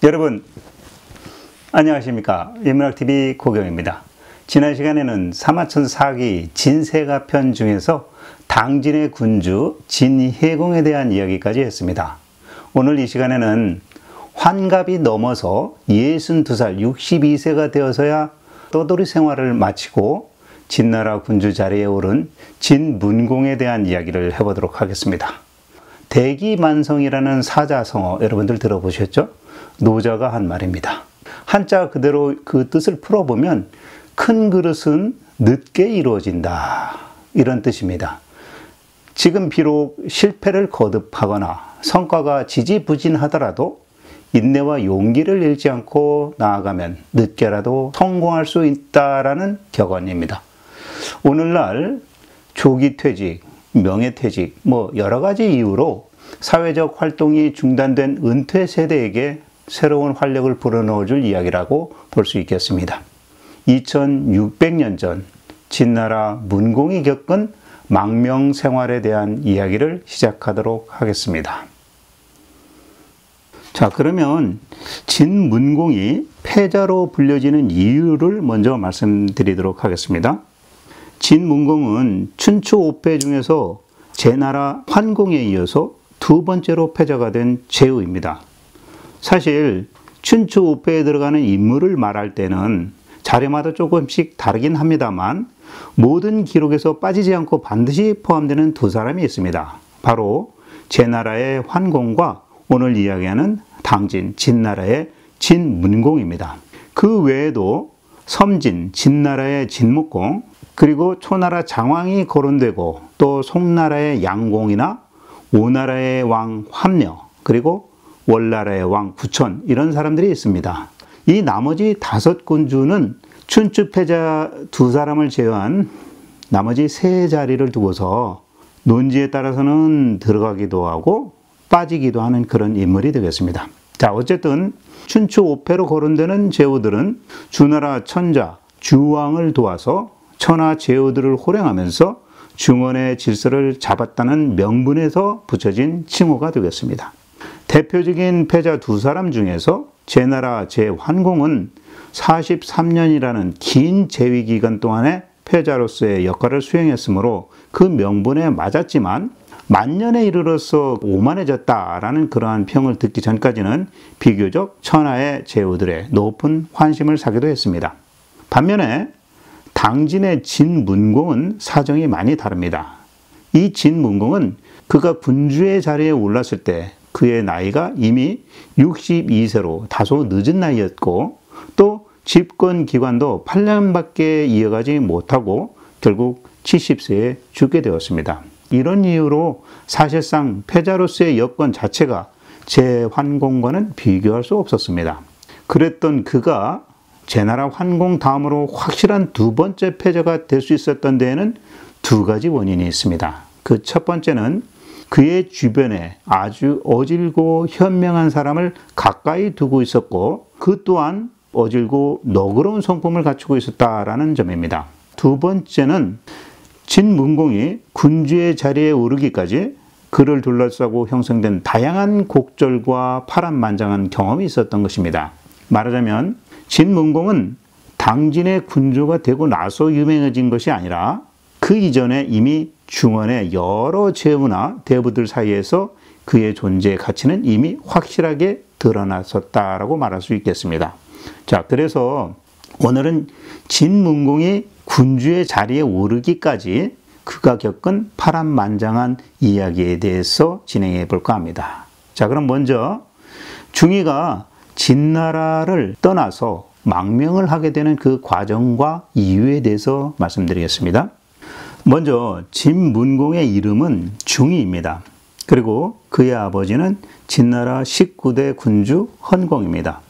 여러분 안녕하십니까. 인문학TV 고경입니다. 지난 시간에는 사마천 사기 진세가편 중에서 당진의 군주 진혜공에 대한 이야기까지 했습니다. 오늘 이 시간에는 환갑이 넘어서 62살 62세가 되어서야 떠돌이 생활을 마치고 진나라 군주 자리에 오른 진문공에 대한 이야기를 해보도록 하겠습니다. 대기만성이라는 사자성어 여러분들 들어보셨죠? 노자가 한 말입니다. 한자 그대로 그 뜻을 풀어보면 큰 그릇은 늦게 이루어진다 이런 뜻입니다. 지금 비록 실패를 거듭하거나 성과가 지지부진하더라도 인내와 용기를 잃지 않고 나아가면 늦게라도 성공할 수 있다라는 격언입니다. 오늘날 조기퇴직, 명예퇴직, 여러 가지 이유로 사회적 활동이 중단된 은퇴 세대에게 새로운 활력을 불어넣어 줄 이야기라고 볼 수 있겠습니다. 2600년 전 진나라 문공이 겪은 망명 생활에 대한 이야기를 시작하도록 하겠습니다. 자, 그러면 진문공이 패자로 불려지는 이유를 먼저 말씀드리도록 하겠습니다. 진문공은 춘추 5패 중에서 제나라 환공에 이어서 두 번째로 패자가 된 제후입니다. 사실 춘추 5패에 들어가는 인물을 말할 때는 자료마다 조금씩 다르긴 합니다만 모든 기록에서 빠지지 않고 반드시 포함되는 두 사람이 있습니다. 바로 제나라의 환공과 오늘 이야기하는 당진, 진나라의 진문공입니다. 그 외에도 섬진, 진나라의 진穆공, 그리고 초나라 장왕이 거론되고 또 송나라의 양공이나 오나라의 왕 환려, 그리고 월나라의 왕 부천 이런 사람들이 있습니다. 이 나머지 5군주는 춘추 패자 두 사람을 제외한 나머지 3자리를 두고서 논지에 따라서는 들어가기도 하고 빠지기도 하는 그런 인물이 되겠습니다. 자, 어쨌든 춘추 5패로 거론되는 제후들은 주나라 천자, 주왕을 도와서 천하 제후들을 호령하면서 중원의 질서를 잡았다는 명분에서 붙여진 칭호가 되겠습니다. 대표적인 패자 두 사람 중에서 제나라 제환공은 43년이라는 긴 재위 기간 동안에 패자로서의 역할을 수행했으므로 그 명분에 맞았지만 만년에 이르러서 오만해졌다라는 그러한 평을 듣기 전까지는 비교적 천하의 제후들의 높은 환심을 사기도 했습니다. 반면에 당진의 진문공은 사정이 많이 다릅니다. 이 진문공은 그가 군주의 자리에 올랐을 때 그의 나이가 이미 62세로 다소 늦은 나이였고 또 집권 기간도 8년밖에 이어가지 못하고 결국 70세에 죽게 되었습니다. 이런 이유로 사실상 패자로서의 여건 자체가 제환공과는 비교할 수 없었습니다. 그랬던 그가 제나라 환공 다음으로 확실한 두 번째 패자가 될 수 있었던 데에는 두 가지 원인이 있습니다. 그 첫 번째는 그의 주변에 아주 어질고 현명한 사람을 가까이 두고 있었고 그 또한 어질고 너그러운 성품을 갖추고 있었다라는 점입니다. 두 번째는 진문공이 군주의 자리에 오르기까지 그를 둘러싸고 형성된 다양한 곡절과 파란만장한 경험이 있었던 것입니다. 말하자면 진문공은 당진의 군주가 되고 나서 유명해진 것이 아니라 그 이전에 이미 중원의 여러 제후나 대부들 사이에서 그의 존재의 가치는 이미 확실하게 드러났었다라고 말할 수 있겠습니다. 자, 그래서 오늘은 진문공이 군주의 자리에 오르기까지 그가 겪은 파란만장한 이야기에 대해서 진행해 볼까 합니다. 자, 그럼 먼저 중이가 진나라를 떠나서 망명을 하게 되는 그 과정과 이유에 대해서 말씀드리겠습니다. 먼저 진문공의 이름은 중이입니다. 그리고 그의 아버지는 진나라 19대 군주 헌공입니다.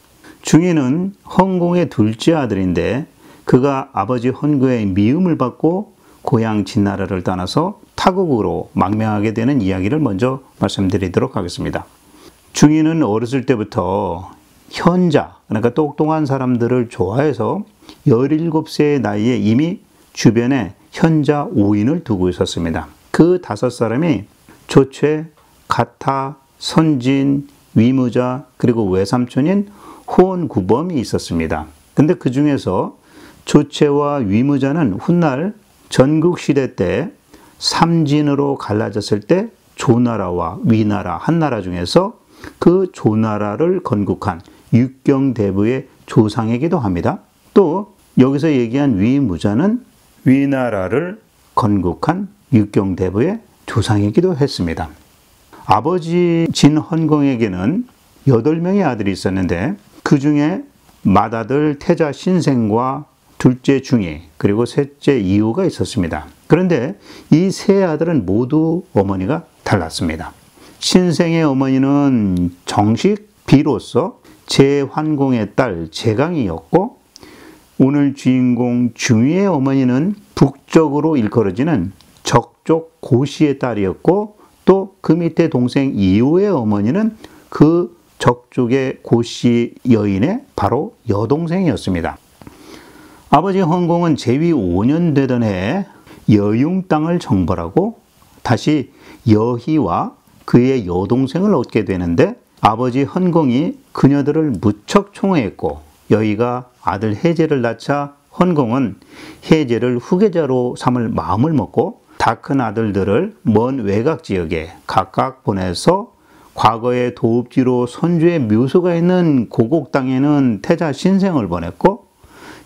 중이는 헌공의 둘째 아들인데 그가 아버지 헌구의 미움을 받고 고향 진나라를 떠나서 타국으로 망명하게 되는 이야기를 먼저 말씀드리도록 하겠습니다. 중이는 어렸을 때부터 현자, 그러니까 똑똑한 사람들을 좋아해서 17세의 나이에 이미 주변에 현자 5인을 두고 있었습니다. 그 5사람이 조최, 가타, 선진, 위무자, 그리고 외삼촌인 호언구범이 있었습니다. 근데 그 중에서 조채와 위무자는 훗날 전국시대 때 삼진으로 갈라졌을 때 조나라와 위나라 한 나라 중에서 그 조나라를 건국한 육경대부의 조상이기도 합니다. 또 여기서 얘기한 위무자는 위나라를 건국한 육경대부의 조상이기도 했습니다. 아버지 진헌공에게는 8명의 아들이 있었는데 그 중에 맏아들 태자 신생과 둘째 중이 그리고 셋째 이후가 있었습니다. 그런데 이 세 아들은 모두 어머니가 달랐습니다. 신생의 어머니는 정식 비로서 제환공의 딸 제강이었고 오늘 주인공 중위의 어머니는 북쪽으로 일컬어지는 적족 고시의 딸이었고 또 그 밑에 동생 이후의 어머니는 그 적족의 고시 여인의 바로 여동생이었습니다. 아버지 헌공은 재위 5년 되던 해에 여융 땅을 정벌하고 다시 여희와 그의 여동생을 얻게 되는데 아버지 헌공이 그녀들을 무척 총애했고 여희가 아들 해제를 낳자 헌공은 해제를 후계자로 삼을 마음을 먹고 다 큰 아들들을 먼 외곽 지역에 각각 보내서 과거의 도읍지로 선주의 묘소가 있는 고곡 땅에는 태자 신생을 보냈고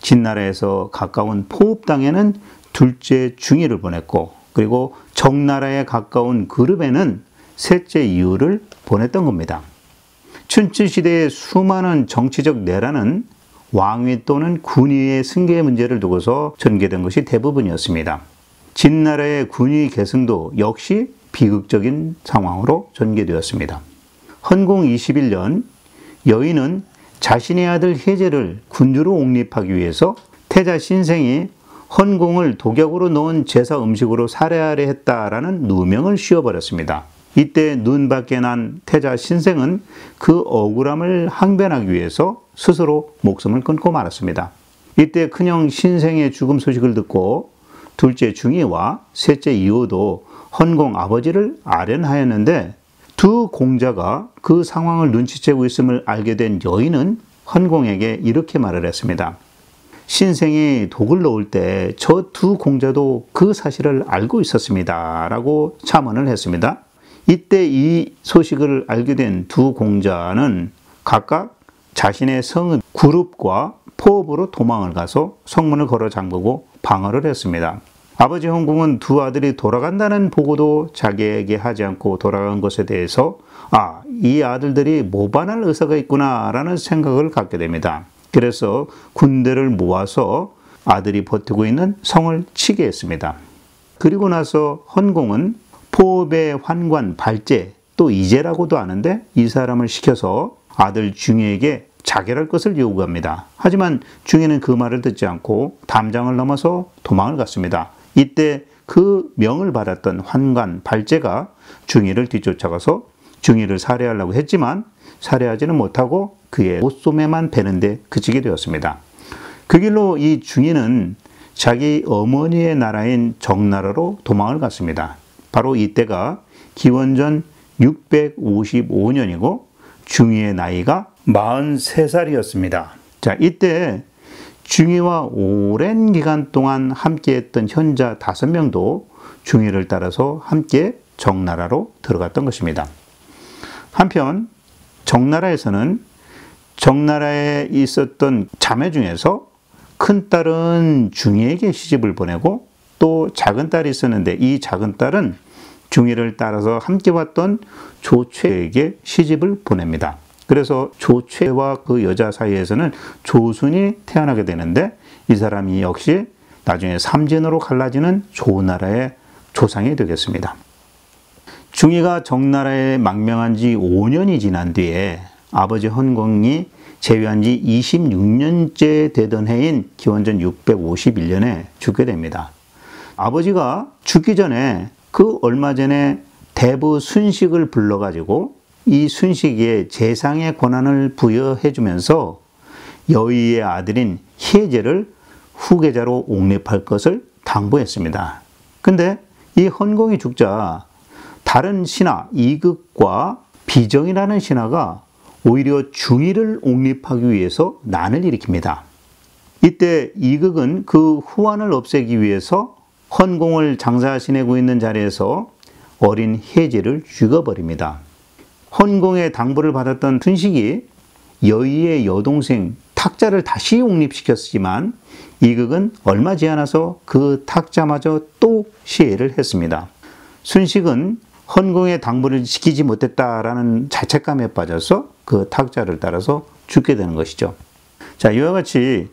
진나라에서 가까운 포읍 땅에는 둘째 중이를 보냈고 그리고 정나라에 가까운 그룹에는 셋째 이후를 보냈던 겁니다. 춘추시대의 수많은 정치적 내란은 왕위 또는 군위의 승계 문제를 두고서 전개된 것이 대부분이었습니다. 진나라의 군위 계승도 역시 비극적인 상황으로 전개되었습니다. 헌공 21년 여인은 자신의 아들 해제를 군주로 옹립하기 위해서 태자 신생이 헌공을 독약으로 넣은 제사 음식으로 살해하려 했다라는 누명을 씌워버렸습니다. 이때 눈밖에 난 태자 신생은 그 억울함을 항변하기 위해서 스스로 목숨을 끊고 말았습니다. 이때 큰형 신생의 죽음 소식을 듣고 둘째 중이와 셋째 이후도 헌공 아버지를 아련하였는데 두 공자가 그 상황을 눈치채고 있음을 알게 된 여인은 헌공에게 이렇게 말을 했습니다. 신생이 독을 넣을 때 저 두 공자도 그 사실을 알고 있었습니다. 라고 첨언을 했습니다. 이때 이 소식을 알게 된 두 공자는 각각 자신의 성읍 구룹과 포읍으로 도망을 가서 성문을 걸어 잠그고 방어를 했습니다. 아버지 헌공은 두 아들이 돌아간다는 보고도 자기에게 하지 않고 돌아간 것에 대해서 이 아들들이 모반할 의사가 있구나 라는 생각을 갖게 됩니다. 그래서 군대를 모아서 아들이 버티고 있는 성을 치게 했습니다. 그리고 나서 헌공은 포읍의 환관 발제 또 이제라고도 아는데 이 사람을 시켜서 아들 중이에게 자결할 것을 요구합니다. 하지만 중이는 그 말을 듣지 않고 담장을 넘어서 도망을 갔습니다. 이때 그 명을 받았던 환관 발제가 중이를 뒤쫓아가서 중이를 살해하려고 했지만 살해하지는 못하고 그의 옷소매만 베는데 그치게 되었습니다. 그 길로 이 중이는 자기 어머니의 나라인 정나라로 도망을 갔습니다. 바로 이때가 기원전 655년이고 중이의 나이가 43살이었습니다. 자, 이때 중이와 오랜 기간 동안 함께했던 현자 5명도 중이를 따라서 함께 정나라로 들어갔던 것입니다. 한편 정나라에서는 정나라에 있었던 자매 중에서 큰 딸은 중이에게 시집을 보내고 또 작은 딸이 있었는데 이 작은 딸은 중이를 따라서 함께 왔던 조최에게 시집을 보냅니다. 그래서 조최와 그 여자 사이에서는 조순이 태어나게 되는데 이 사람이 역시 나중에 삼진으로 갈라지는 조나라의 조상이 되겠습니다. 중이가 정나라에 망명한 지 5년이 지난 뒤에 아버지 헌공이 재위한 지 26년째 되던 해인 기원전 651년에 죽게 됩니다. 아버지가 죽기 전에 그 얼마 전에 대부 순식을 불러가지고 이 순식에 재상의 권한을 부여해 주면서 여의의 아들인 희제를 후계자로 옹립할 것을 당부했습니다. 근데 이 헌공이 죽자 다른 신하 이극과 비정이라는 신하가 오히려 중의를 옹립하기 위해서 난을 일으킵니다. 이때 이극은 그 후환을 없애기 위해서 헌공을 장사 지내고 있는 자리에서 어린 혜제를 죽여버립니다. 헌공의 당부를 받았던 춘식이 여의의 여동생 탁자를 다시 옹립시켰지만 이극은 얼마 지않아서 그 탁자마저 또 시해를 했습니다. 순식은 헌공의 당부를 지키지 못했다라는 자책감에 빠져서 그 탁자를 따라서 죽게 되는 것이죠. 자, 이와 같이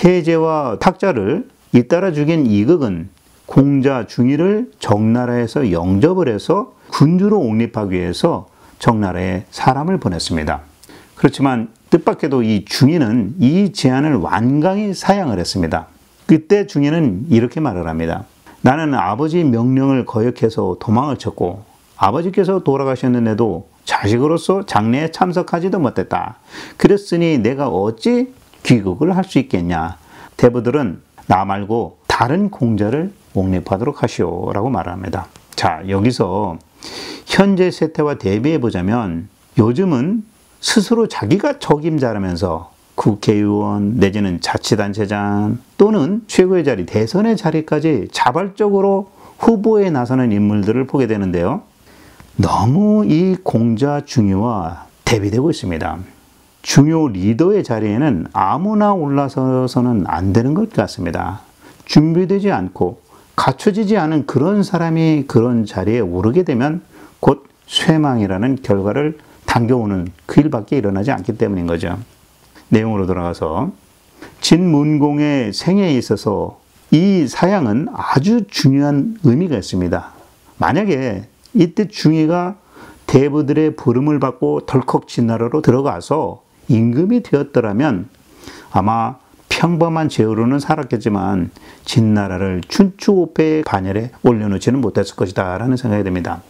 혜제와 탁자를 잇따라 죽인 이극은 공자 중의를 정나라에서 영접을 해서 군주로 옹립하기 위해서 정나라에 사람을 보냈습니다. 그렇지만 뜻밖에도 이 중의는 이 제안을 완강히 사양을 했습니다. 그때 중의는 이렇게 말을 합니다. 나는 아버지 명령을 거역해서 도망을 쳤고 아버지께서 돌아가셨는데도 자식으로서 장례에 참석하지도 못했다. 그랬으니 내가 어찌 귀국을 할 수 있겠냐. 대부들은 나 말고 다른 공자를 옹립하도록 하시오 라고 말합니다. 자, 여기서 현재 세태와 대비해 보자면 요즘은 스스로 자기가 적임자라면서 국회의원 내지는 자치단체장 또는 최고의 자리 대선의 자리까지 자발적으로 후보에 나서는 인물들을 보게 되는데요. 너무 이 공자 중의와 대비되고 있습니다. 중요 리더의 자리에는 아무나 올라서서는 안 되는 것 같습니다. 준비되지 않고 갖춰지지 않은 그런 사람이 그런 자리에 오르게 되면 곧 쇠망이라는 결과를 당겨오는 그 일밖에 일어나지 않기 때문인 거죠. 내용으로 돌아가서 진문공의 생애에 있어서 이 사양은 아주 중요한 의미가 있습니다. 만약에 이때 중의가 대부들의 부름을 받고 덜컥 진나라로 들어가서 임금이 되었더라면 아마 평범한 제후로는 살았겠지만 진나라를 춘추오패의 반열에 올려놓지는 못했을 것이다 라는 생각이 듭니다.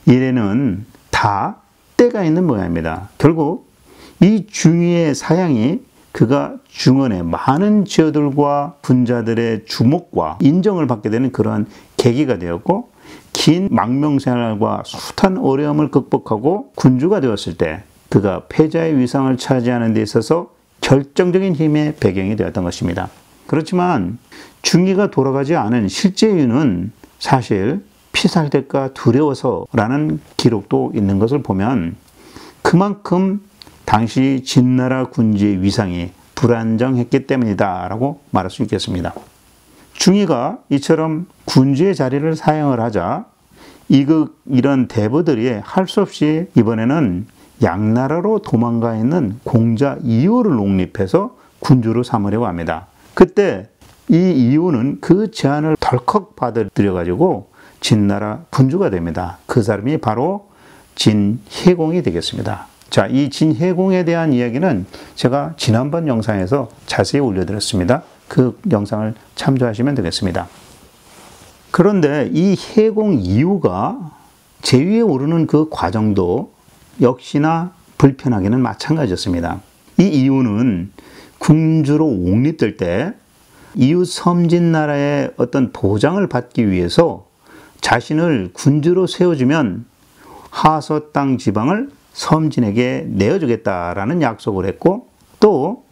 이래는 다 때가 있는 모양입니다. 결국 이 중의의 사양이 그가 중원의 많은 지어들과 군자들의 주목과 인정을 받게 되는 그러한 계기가 되었고 긴 망명생활과 숱한 어려움을 극복하고 군주가 되었을 때 그가 패자의 위상을 차지하는 데 있어서 결정적인 힘의 배경이 되었던 것입니다. 그렇지만 중의가 돌아가지 않은 실제 이유는 사실 피살될까 두려워서라는 기록도 있는 것을 보면 그만큼 당시 진나라 군주의 위상이 불안정했기 때문이다 라고 말할 수 있겠습니다. 중의가 이처럼 군주의 자리를 사용을 하자 이런 대부들이 할 수 없이 이번에는 양나라로 도망가 있는 공자 이호를 옹립해서 군주로 삼으려고 합니다. 그때 이 이호는 그 제안을 덜컥 받아들여 가지고 진나라 군주가 됩니다. 그 사람이 바로 진해공이 되겠습니다. 자, 이 진해공에 대한 이야기는 제가 지난번 영상에서 자세히 올려드렸습니다. 그 영상을 참조하시면 되겠습니다. 그런데 이 해공 이후가 제위에 오르는 그 과정도 역시나 불편하기는 마찬가지였습니다. 이 이유는 군주로 옹립될 때 이웃 섬진나라의 어떤 보장을 받기 위해서 자신을 군주로 세워주면 하서 땅 지방을 섬진에게 내어주겠다라는 약속을 했고 또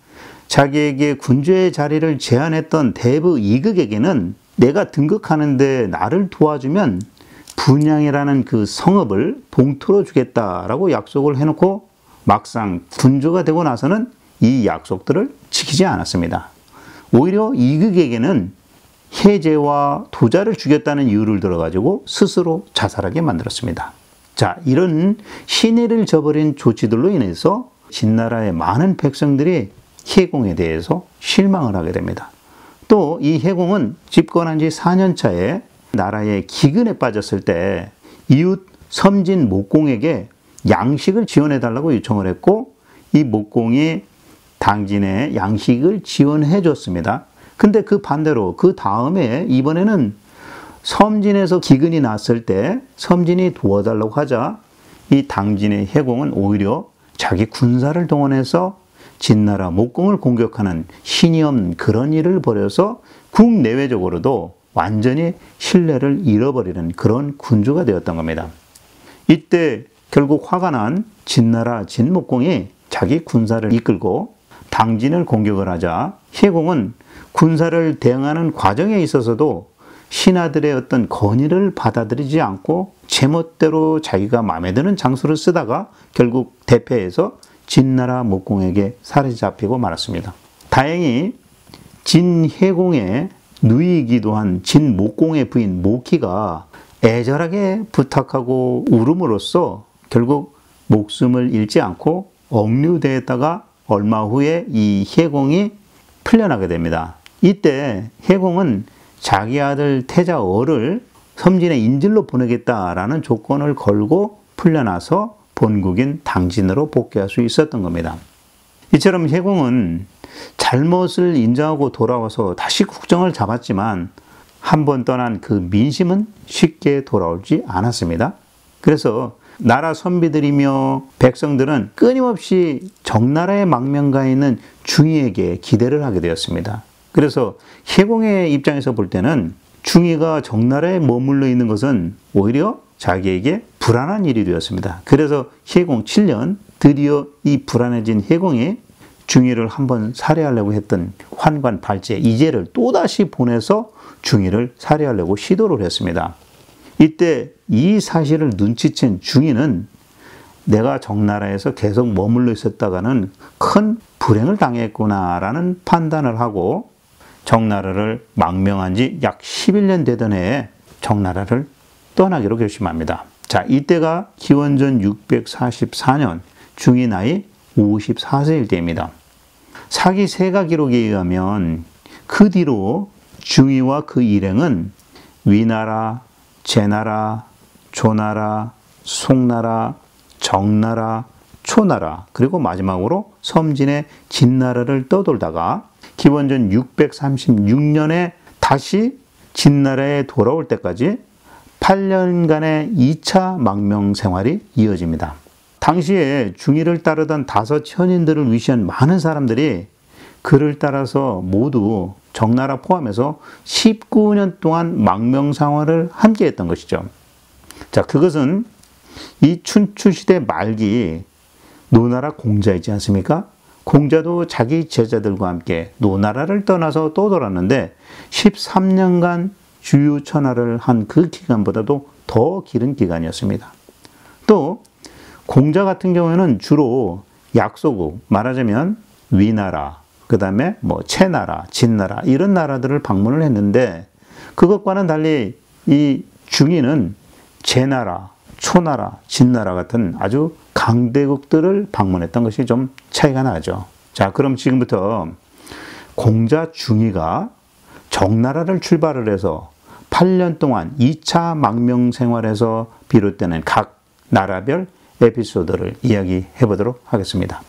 자기에게 군주의 자리를 제안했던 대부 이극에게는 내가 등극하는데 나를 도와주면 분양이라는 그 성읍을 봉투로 주겠다라고 약속을 해놓고 막상 군주가 되고 나서는 이 약속들을 지키지 않았습니다. 오히려 이극에게는 해제와 도자를 죽였다는 이유를 들어가지고 스스로 자살하게 만들었습니다. 자, 이런 신의를 저버린 조치들로 인해서 진나라의 많은 백성들이 해공에 대해서 실망을 하게 됩니다. 또 이 해공은 집권한 지 4년 차에 나라의 기근에 빠졌을 때 이웃 섬진 목공에게 양식을 지원해달라고 요청을 했고 이 목공이 당진에 양식을 지원해 줬습니다. 근데 그 반대로 그 다음에 이번에는 섬진에서 기근이 났을 때 섬진이 도와달라고 하자 이 당진의 해공은 오히려 자기 군사를 동원해서 진나라 목공을 공격하는 신이 없는 그런 일을 벌여서 국내외적으로도 완전히 신뢰를 잃어버리는 그런 군주가 되었던 겁니다. 이때 결국 화가 난 진나라 진목공이 자기 군사를 이끌고 당진을 공격을 하자 혜공은 군사를 대응하는 과정에 있어서도 신하들의 어떤 건의를 받아들이지 않고 제멋대로 자기가 마음에 드는 장수를 쓰다가 결국 대패해서 진나라 목공에게 사로잡히고 말았습니다. 다행히 진혜공의 누이이기도 한 진목공의 부인 모키가 애절하게 부탁하고 울음으로써 결국 목숨을 잃지 않고 억류되었다가 얼마 후에 이 혜공이 풀려나게 됩니다. 이때 혜공은 자기 아들 태자어를 섬진의 인질로 보내겠다라는 조건을 걸고 풀려나서 본국인 당진으로 복귀할 수 있었던 겁니다. 이처럼 혜공은 잘못을 인정하고 돌아와서 다시 국정을 잡았지만 한 번 떠난 그 민심은 쉽게 돌아오지 않았습니다. 그래서 나라 선비들이며 백성들은 끊임없이 정나라의 망명가에 있는 중의에게 기대를 하게 되었습니다. 그래서 혜공의 입장에서 볼 때는 중의가 정나라에 머물러 있는 것은 오히려 자기에게 불안한 일이 되었습니다. 그래서 혜공 7년 드디어 이 불안해진 혜공이 중의를 한번 살해하려고 했던 환관 발제 이제를 또다시 보내서 중의를 살해하려고 시도를 했습니다. 이때 이 사실을 눈치챈 중의는 내가 정나라에서 계속 머물러 있었다가는 큰 불행을 당했구나라는 판단을 하고 정나라를 망명한 지 약 11년 되던 해에 정나라를 떠나기로 결심합니다. 자, 이때가 기원전 644년 중의 나이 54세일 때입니다. 사기 세가 기록에 의하면 그 뒤로 중의와 그 일행은 위나라, 제나라, 조나라, 송나라, 정나라, 초나라 그리고 마지막으로 섬진의 진나라를 떠돌다가 기원전 636년에 다시 진나라에 돌아올 때까지 8년간의 2차 망명 생활이 이어집니다. 당시에 중의를 따르던 5현인들을 위시한 많은 사람들이 그를 따라서 모두 정나라 포함해서 19년 동안 망명 생활을 함께 했던 것이죠. 자, 그것은 이 춘추시대 말기 노나라 공자 있지 않습니까? 공자도 자기 제자들과 함께 노나라를 떠나서 또 돌았는데 13년간 주유천하를 한 그 기간보다도 더 길은 기간이었습니다. 또 공자 같은 경우에는 주로 약소국, 말하자면 위나라, 그 다음에 뭐 채나라, 진나라 이런 나라들을 방문을 했는데 그것과는 달리 이 중의는 제나라, 초나라, 진나라 같은 아주 강대국들을 방문했던 것이 좀 차이가 나죠. 자, 그럼 지금부터 공자 중의가 정나라를 출발을 해서 8년 동안 2차 망명 생활에서 비롯되는 각 나라별 에피소드를 이야기해 보도록 하겠습니다.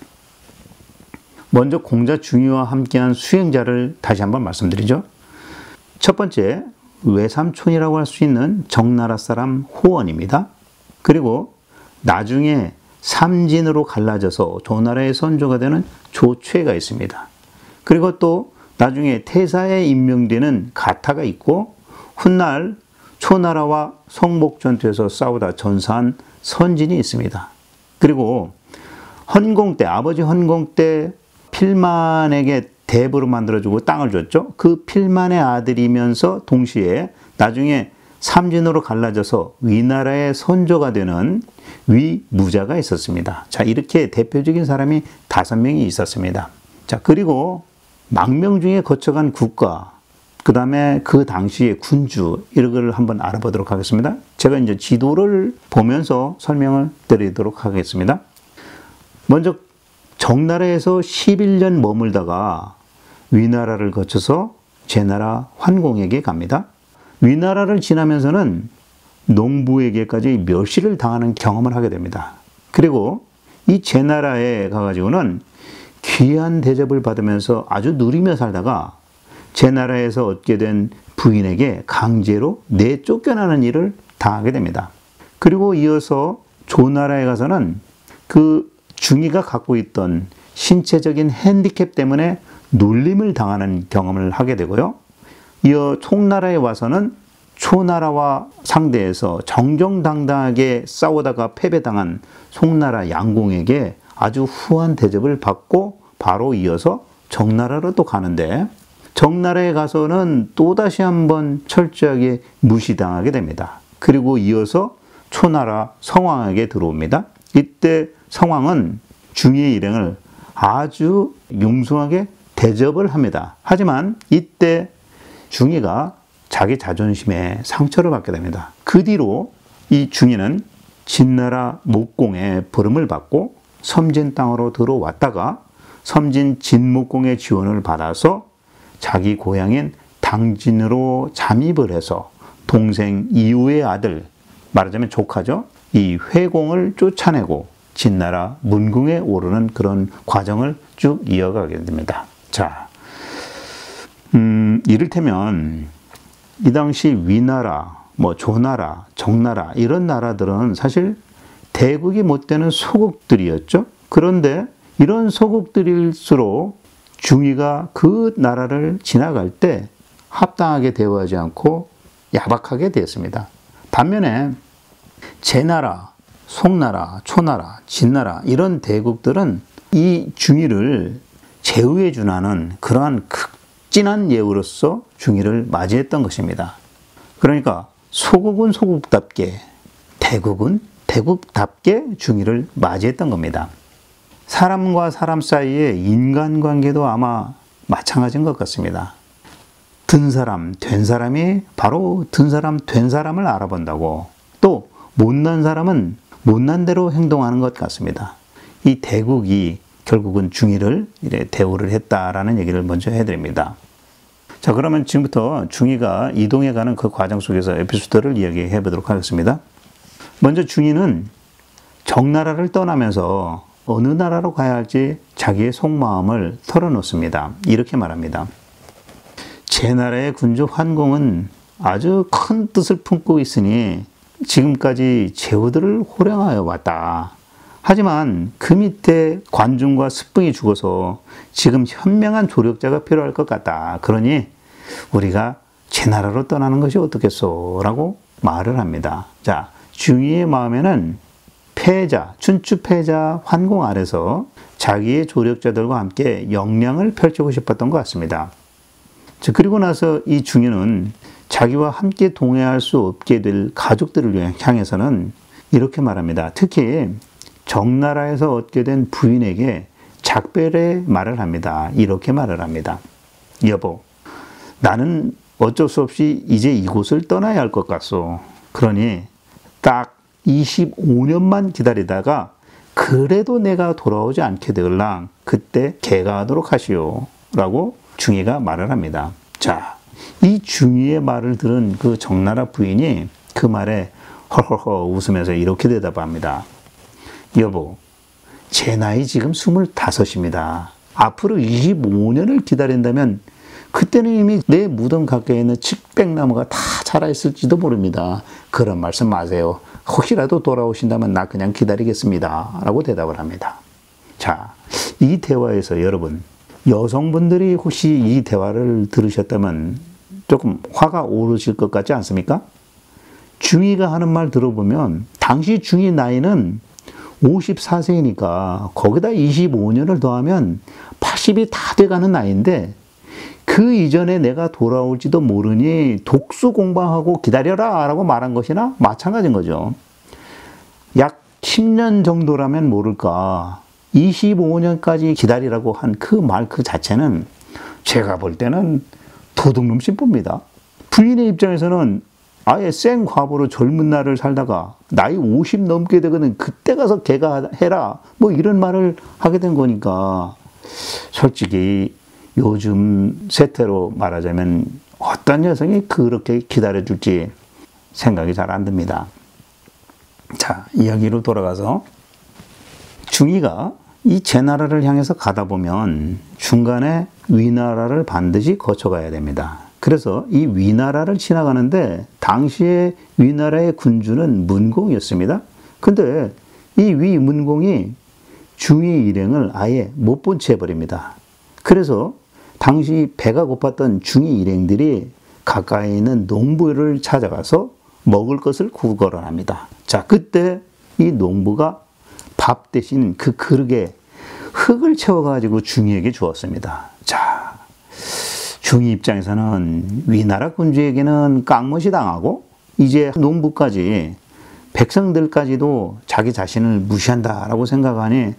먼저 공자 중의와 함께한 수행자를 다시 한번 말씀드리죠. 첫 번째, 외삼촌이라고 할 수 있는 정나라 사람 호원입니다. 그리고 나중에 삼진으로 갈라져서 조나라의 선조가 되는 조최가 있습니다. 그리고 또 나중에 태사에 임명되는 가타가 있고 훗날 초나라와 성목전투에서 싸우다 전사한 선진이 있습니다. 그리고 헌공 때, 아버지 헌공 때 필만에게 대부로 만들어주고 땅을 줬죠. 그 필만의 아들이면서 동시에 나중에 삼진으로 갈라져서 위나라의 선조가 되는 위무자가 있었습니다. 자, 이렇게 대표적인 사람이 5명이 있었습니다. 자, 그리고 망명 중에 거쳐간 국가, 그 다음에 그 당시의 군주, 이런 걸 한번 알아보도록 하겠습니다. 제가 이제 지도를 보면서 설명을 드리도록 하겠습니다. 먼저 정나라에서 11년 머물다가 위나라를 거쳐서 제나라 환공에게 갑니다. 위나라를 지나면서는 농부에게까지 멸시를 당하는 경험을 하게 됩니다. 그리고 이 제나라에 가가지고는 귀한 대접을 받으면서 아주 누리며 살다가 제나라에서 얻게 된 부인에게 강제로 내쫓겨나는 일을 당하게 됩니다. 그리고 이어서 조나라에 가서는 그 중의가 갖고 있던 신체적인 핸디캡 때문에 놀림을 당하는 경험을 하게 되고요. 이어 총나라에 와서는 초나라와 상대해서 정정당당하게 싸우다가 패배당한 송나라 양공에게 아주 후한 대접을 받고 바로 이어서 정나라로 또 가는데, 정나라에 가서는 또다시 한번 철저하게 무시당하게 됩니다. 그리고 이어서 초나라 성왕에게 들어옵니다. 이때 성왕은 중의 일행을 아주 융숭하게 대접을 합니다. 하지만 이때 중의가 자기 자존심에 상처를 받게 됩니다. 그 뒤로 이 중의는 진나라 목공의 부름을 받고 섬진 땅으로 들어왔다가 섬진 진목공의 지원을 받아서 자기 고향인 당진으로 잠입을 해서 동생 이우의 아들, 말하자면 조카죠, 이 회공을 쫓아내고 진나라 문궁에 오르는 그런 과정을 쭉 이어가게 됩니다. 자, 이를테면 이 당시 위나라, 조나라, 정나라 이런 나라들은 사실 대국이 못 되는 소국들이었죠. 그런데 이런 소국들일수록 중의가 그 나라를 지나갈 때 합당하게 대우하지 않고 야박하게 되었습니다. 반면에 제나라, 송나라, 초나라, 진나라 이런 대국들은 이 중의를 제후에 준하는 그러한 극진한 예우로서 중의를 맞이했던 것입니다. 그러니까 소국은 소국답게, 대국은 대국답게 중의를 맞이했던 겁니다. 사람과 사람 사이의 인간관계도 아마 마찬가지인 것 같습니다. 든 사람, 된 사람이 바로 든 사람, 된 사람을 알아본다고, 또 못난 사람은 못난 대로 행동하는 것 같습니다. 이 대국이 결국은 중의를 이래 대우를 했다라는 얘기를 먼저 해드립니다. 자, 그러면 지금부터 중의가 이동해가는 그 과정 속에서 에피소드를 이야기해 보도록 하겠습니다. 먼저 중의는 정나라를 떠나면서 어느 나라로 가야 할지 자기의 속마음을 털어놓습니다. 이렇게 말합니다. 제 나라의 군주 환공은 아주 큰 뜻을 품고 있으니 지금까지 제후들을 호령하여 왔다. 하지만 그 밑에 관중과 스승이 죽어서 지금 현명한 조력자가 필요할 것 같다. 그러니 우리가 제 나라로 떠나는 것이 어떻겠소? 라고 말을 합니다. 자, 중의의 마음에는 패자, 춘추 패자 환공 아래서 자기의 조력자들과 함께 역량을 펼치고 싶었던 것 같습니다. 그리고 나서 이 중의는 자기와 함께 동행할 수 없게 될 가족들을 향해서는 이렇게 말합니다. 특히 정나라에서 얻게 된 부인에게 작별의 말을 합니다. 이렇게 말을 합니다. 여보, 나는 어쩔 수 없이 이제 이곳을 떠나야 할 것 같소. 그러니 딱 25년만 기다리다가 그래도 내가 돌아오지 않게 되을랑 그때 개가하도록 하시오. 라고 중의가 말을 합니다. 자, 이 중의의 말을 들은 그 정나라 부인이 그 말에 헐헐헐 웃으면서 이렇게 대답합니다. 여보, 제 나이 지금 25입니다. 앞으로 25년을 기다린다면 그때는 이미 내 무덤 가까이 있는 칡백나무가 다 자라있을지도 모릅니다. 그런 말씀 마세요. 혹시라도 돌아오신다면 나 그냥 기다리겠습니다. 라고 대답을 합니다. 자, 이 대화에서 여러분, 여성분들이 혹시 이 대화를 들으셨다면 조금 화가 오르실 것 같지 않습니까? 중의가 하는 말 들어보면 당시 중의 나이는 54세이니까 거기다 25년을 더하면 80이 다 돼가는 나이인데 그 이전에 내가 돌아올지도 모르니 독수 공부하고 기다려라 라고 말한 것이나 마찬가지인 거죠. 약 10년 정도라면 모를까 25년까지 기다리라고 한 그 말 그 자체는 제가 볼 때는 도둑놈 심보입니다. 부인의 입장에서는 아예 생과부로 젊은 날을 살다가 나이 50 넘게 되거든 그때 가서 개가 해라 뭐 이런 말을 하게 된 거니까 솔직히 요즘 세태로 말하자면 어떤 여성이 그렇게 기다려줄지 생각이 잘 안 듭니다. 자, 이야기로 돌아가서 중의가 이 제나라를 향해서 가다 보면 중간에 위나라를 반드시 거쳐가야 됩니다. 그래서 이 위나라를 지나가는데 당시에 위나라의 군주는 문공이었습니다. 근데 이 위문공이 중의 일행을 아예 못 본 채 해버립니다. 그래서 당시 배가 고팠던 중의 일행들이 가까이 있는 농부를 찾아가서 먹을 것을 구걸합니다. 자, 그때 이 농부가 밥 대신 그 그릇에 흙을 채워가지고 중이에게 주었습니다. 자, 중이 입장에서는 위나라 군주에게는 깡못이 당하고 이제 농부까지 백성들까지도 자기 자신을 무시한다라고 생각하니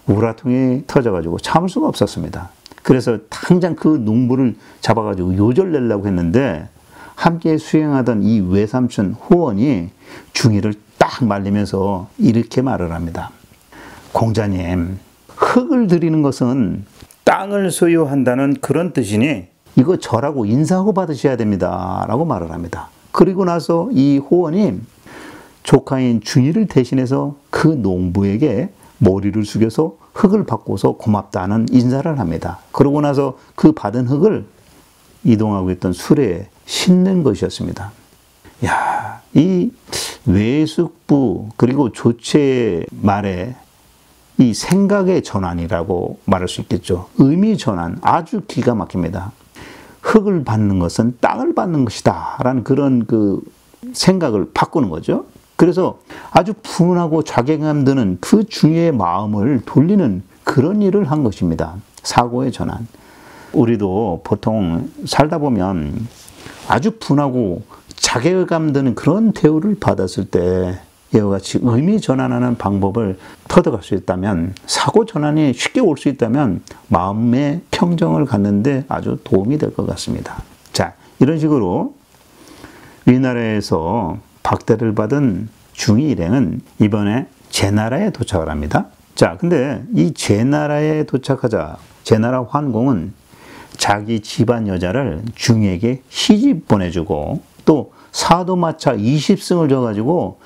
우라통이 터져가지고 참을 수가 없었습니다. 그래서 당장 그 농부를 잡아가지고 요절내려고 했는데 함께 수행하던 이 외삼촌 호원이 중이를 딱 말리면서 이렇게 말을 합니다. 공자님, 흙을 드리는 것은 땅을 소유한다는 그런 뜻이니 이거 절하고 인사하고 받으셔야 됩니다 라고 말을 합니다. 그리고 나서 이 호원이 조카인 중이를 대신해서 그 농부에게 머리를 숙여서 흙을 받고서 고맙다는 인사를 합니다. 그러고 나서 그 받은 흙을 이동하고 있던 수레에 싣는 것이었습니다. 야, 이 외숙부 그리고 조체 말에 이 생각의 전환이라고 말할 수 있겠죠. 의미 전환 아주 기가 막힙니다. 흙을 받는 것은 땅을 받는 것이다 라는 그런 그 생각을 바꾸는 거죠. 그래서 아주 분하고 자괴감 드는 그 중의 마음을 돌리는 그런 일을 한 것입니다. 사고의 전환. 우리도 보통 살다 보면 아주 분하고 자괴감 드는 그런 대우를 받았을 때 이와 같이 의미 전환하는 방법을 터득할 수 있다면, 사고 전환이 쉽게 올 수 있다면 마음의 평정을 갖는데 아주 도움이 될 것 같습니다. 자, 이런 식으로 위나라에서 박대를 받은 중이 일행은 이번에 제나라에 도착을 합니다. 자, 근데 이 제나라에 도착하자 제나라 환공은 자기 집안 여자를 중에게 시집 보내주고 또 사도마차 20승을 줘가지고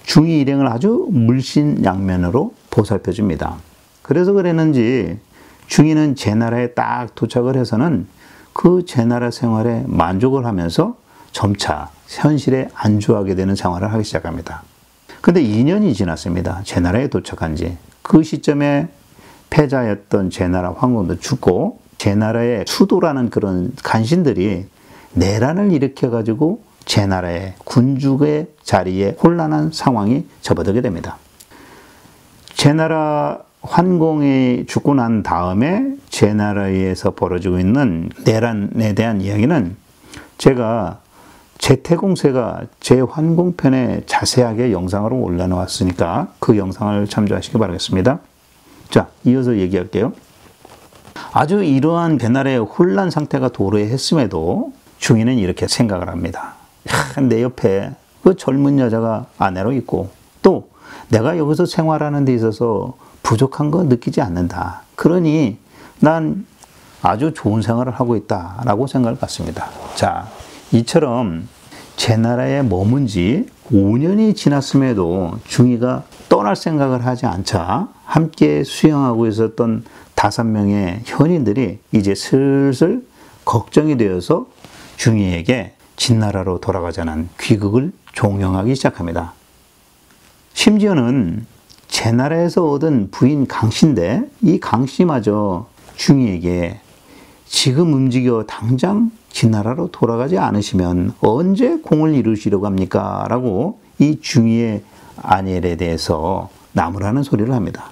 중이 일행을 아주 물신양면으로 보살펴 줍니다. 그래서 그랬는지 중이는 제나라에 딱 도착을 해서는 그 제나라 생활에 만족을 하면서 점차 현실에 안주하게 되는 생활을 하기 시작합니다. 근데 2년이 지났습니다. 제나라에 도착한 지. 그 시점에 패자였던 제나라 황공도 죽고 제나라의 수도라는 그런 간신들이 내란을 일으켜가지고 제나라의 군주의 자리에 혼란한 상황이 접어들게 됩니다. 제나라 환공이 죽고 난 다음에 제나라에서 벌어지고 있는 내란에 대한 이야기는 제가 제태공세가 제환공편에 자세하게 영상으로 올려놓았으니까 그 영상을 참조하시기 바라겠습니다. 자, 이어서 얘기할게요. 아주 이러한 제나라의 혼란 상태가 도래했음에도 중이는 이렇게 생각을 합니다. 내 옆에 그 젊은 여자가 아내로 있고 또 내가 여기서 생활하는 데 있어서 부족한 거 느끼지 않는다. 그러니 난 아주 좋은 생활을 하고 있다라고 생각을 갖습니다. 자, 이처럼 제나라에 머문 지 5년이 지났음에도 중이가 떠날 생각을 하지 않자 함께 수행하고 있었던 5명의 현인들이 이제 슬슬 걱정이 되어서 중이에게 진나라로 돌아가자는 귀국을 종용하기 시작합니다. 심지어는 제나라에서 얻은 부인 강씨인데 이 강씨마저 중이에게 지금 움직여 당장 진나라로 돌아가지 않으시면 언제 공을 이루시려고 합니까? 라고 이 중이의 아내에 대해서 나무라는 소리를 합니다.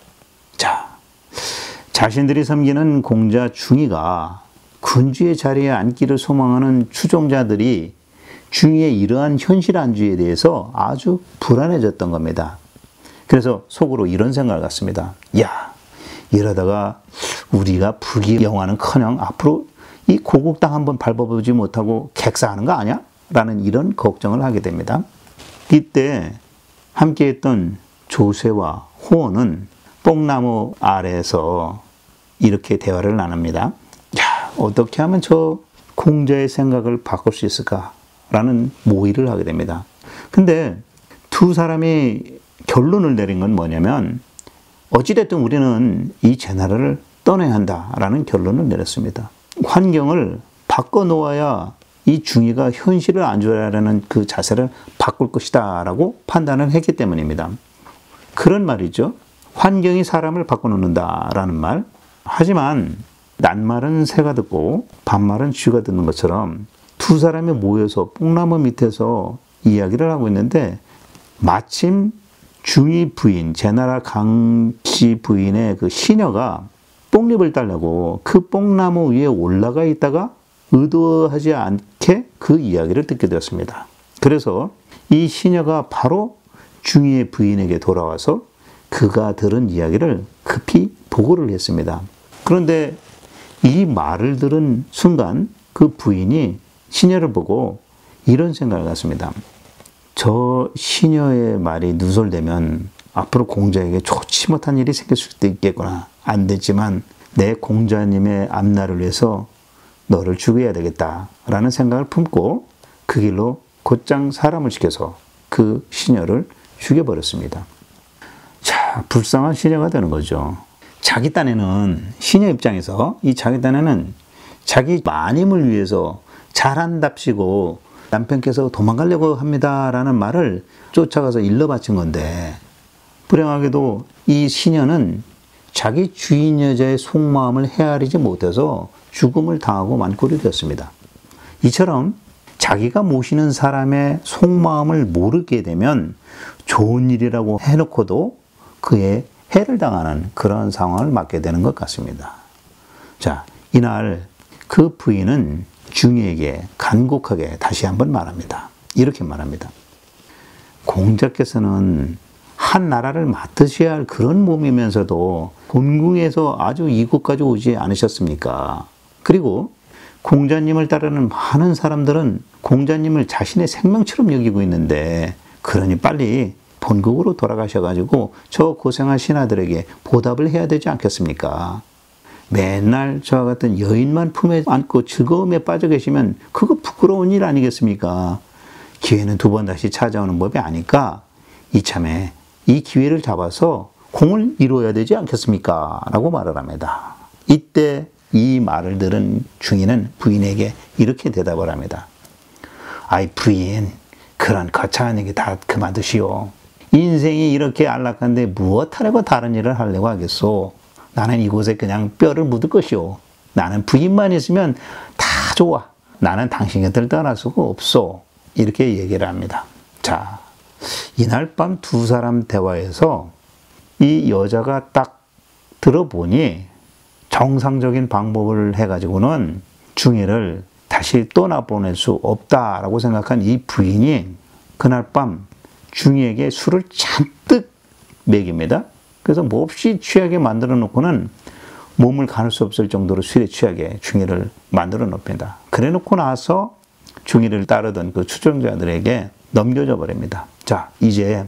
자, 자신들이 섬기는 공자 중이가 군주의 자리에 앉기를 소망하는 추종자들이 중이의 이러한 현실 안주에 대해서 아주 불안해졌던 겁니다. 그래서 속으로 이런 생각을 갖습니다. 야, 이러다가 우리가 부귀영화는커녕 앞으로 이 고국 땅 한번 밟아보지 못하고 객사하는 거 아니야? 라는 이런 걱정을 하게 됩니다. 이때 함께했던 조세와 호원은 뽕나무 아래에서 이렇게 대화를 나눕니다. 야, 어떻게 하면 저 공자의 생각을 바꿀 수 있을까? 라는 모의를 하게 됩니다. 근데 두 사람이 결론을 내린 건 뭐냐면 어찌됐든 우리는 이 제나라를 떠나야 한다라는 결론을 내렸습니다. 환경을 바꿔놓아야 이 중이가 현실을 안주하려는 그 자세를 바꿀 것이다 라고 판단을 했기 때문입니다. 그런 말이죠. 환경이 사람을 바꿔놓는다라는 말. 하지만 낱말은 새가 듣고 반말은 쥐가 듣는 것처럼 두 사람이 모여서 뽕나무 밑에서 이야기를 하고 있는데 마침 중이 부인, 제나라 강씨 부인의 그 시녀가 뽕잎을 따려고 그 뽕나무 위에 올라가 있다가 의도하지 않게 그 이야기를 듣게 되었습니다. 그래서 이 시녀가 바로 중이의 부인에게 돌아와서 그가 들은 이야기를 급히 보고를 했습니다. 그런데 이 말을 들은 순간 그 부인이 시녀를 보고 이런 생각을 갖습니다. 저 시녀의 말이 누설되면 앞으로 공자에게 좋지 못한 일이 생길 수도 있겠구나. 안 됐지만 내 공자님의 앞날을 위해서 너를 죽여야 되겠다라는 생각을 품고 그 길로 곧장 사람을 시켜서 그 시녀를 죽여버렸습니다. 자, 불쌍한 시녀가 되는 거죠. 자기 딴에는 시녀 입장에서 이 자기 딴에는 자기 마님을 위해서 잘한답시고 남편께서 도망가려고 합니다라는 말을 쫓아가서 일러 바친 건데 불행하게도 이 시녀는 자기 주인 여자의 속마음을 헤아리지 못해서 죽음을 당하고 만꼴이 되었습니다. 이처럼 자기가 모시는 사람의 속마음을 모르게 되면 좋은 일이라고 해놓고도 그의 해를 당하는 그런 상황을 맞게 되는 것 같습니다. 자, 이날 그 부인은 중이에게 간곡하게 다시 한번 말합니다. 이렇게 말합니다. 공자께서는 한 나라를 맡으셔야 할 그런 몸이면서도 곤궁에서 아주 이곳까지 오지 않으셨습니까? 그리고 공자님을 따르는 많은 사람들은 공자님을 자신의 생명처럼 여기고 있는데 그러니 빨리 본국으로 돌아가셔가지고 저 고생한 신하들에게 보답을 해야 되지 않겠습니까? 맨날 저와 같은 여인만 품에 안고 즐거움에 빠져 계시면 그거 부끄러운 일 아니겠습니까? 기회는 두 번 다시 찾아오는 법이 아니까 이참에 이 기회를 잡아서 공을 이루어야 되지 않겠습니까? 라고 말을 합니다. 이때 이 말을 들은 중이는 부인에게 이렇게 대답을 합니다. 아이 부인, 그런 거창한 얘기 다 그만두시오. 인생이 이렇게 안락한데 무엇하려고 다른 일을 하려고 하겠소? 나는 이곳에 그냥 뼈를 묻을 것이오. 나는 부인만 있으면 다 좋아. 나는 당신 곁을 떠날 수가 없소. 이렇게 얘기를 합니다. 자, 이날 밤 두 사람 대화에서 이 여자가 딱 들어보니 정상적인 방법을 해가지고는 중이를 다시 떠나보낼 수 없다라고 생각한 이 부인이 그날 밤 중이에게 술을 잔뜩 먹입니다. 그래서 몹시 취하게 만들어 놓고는 몸을 가눌 수 없을 정도로 술에 취하게 중이를 만들어 놓습니다. 그래 놓고 나서 중이를 따르던 그 추종자들에게 넘겨줘 버립니다. 자, 이제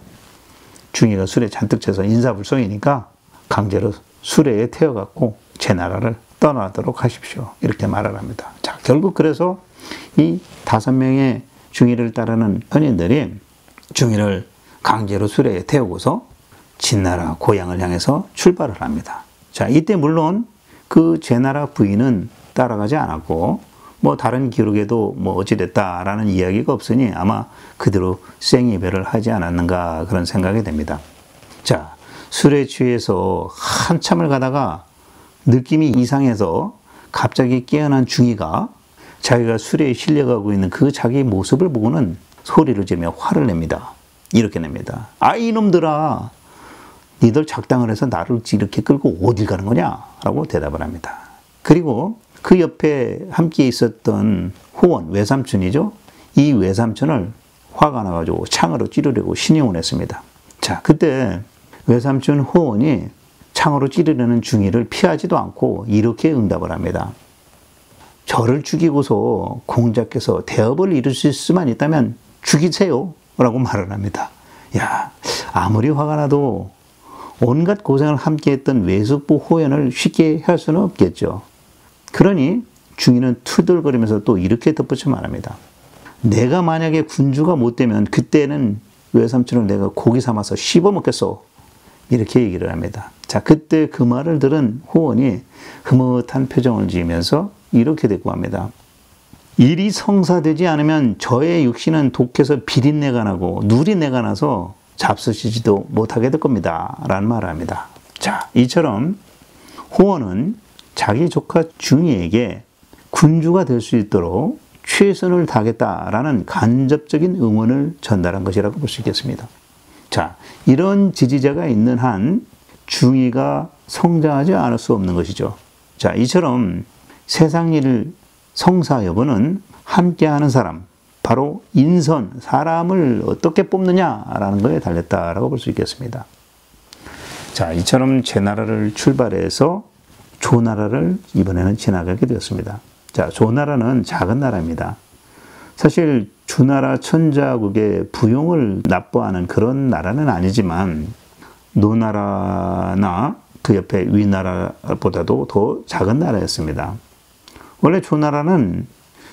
중이가 술에 잔뜩 취해서 인사불성이니까 강제로 수레에 태워갖고 제 나라를 떠나도록 하십시오. 이렇게 말을 합니다. 자, 결국 그래서 이 5명의 중이를 따르는 현인들이 중이를 강제로 수레에 태우고서 진나라 고향을 향해서 출발을 합니다. 자, 이때 물론 그 제나라 부인은 따라가지 않았고 뭐 다른 기록에도 뭐 어찌됐다라는 이야기가 없으니 아마 그대로 생이별을 하지 않았는가 그런 생각이 됩니다. 자, 술에 취해서 한참을 가다가 느낌이 이상해서 갑자기 깨어난 중이가 자기가 술에 실려가고 있는 그 자기 모습을 보고는 소리를 지르며 화를 냅니다. 이렇게 냅니다. 아, 이놈들아, 니들 작당을 해서 나를 이렇게 끌고 어딜 가는 거냐? 라고 대답을 합니다. 그리고 그 옆에 함께 있었던 호원, 외삼촌이죠. 이 외삼촌을 화가 나가지고 창으로 찌르려고 신용을 했습니다. 자, 그때 외삼촌 호원이 창으로 찌르려는 중이를 피하지도 않고 이렇게 응답을 합니다. 저를 죽이고서 공자께서 대업을 이루실 수만 있다면 죽이세요. 라고 말을 합니다. 야, 아무리 화가 나도 온갖 고생을 함께 했던 외숙부 호연을 쉽게 할 수는 없겠죠. 그러니 중이는 투덜거리면서 또 이렇게 덧붙여 말합니다. 내가 만약에 군주가 못 되면 그때는 외삼촌을 내가 고기 삼아서 씹어 먹겠소. 이렇게 얘기를 합니다. 자, 그때 그 말을 들은 호원이 흐뭇한 표정을 지으면서 이렇게 대꾸합니다. 일이 성사되지 않으면 저의 육신은 독해서 비린내가 나고 누리내가 나서 잡수시지도 못하게 될 겁니다. 라는 말을 합니다. 자, 이처럼 호원은 자기 조카 중이에게 군주가 될 수 있도록 최선을 다하겠다라는 간접적인 응원을 전달한 것이라고 볼 수 있겠습니다. 자, 이런 지지자가 있는 한 중의가 성장하지 않을 수 없는 것이죠. 자, 이처럼 세상 일 성사 여부는 함께하는 사람, 바로 인선, 사람을 어떻게 뽑느냐라는 것에 달렸다라고 볼 수 있겠습니다. 자, 이처럼 제 나라를 출발해서 조나라를 이번에는 지나가게 되었습니다. 자, 조나라는 작은 나라입니다. 사실 주나라 천자국의 부용을 납부하는 그런 나라는 아니지만 노나라나 그 옆에 위나라보다도 더 작은 나라였습니다. 원래 조나라는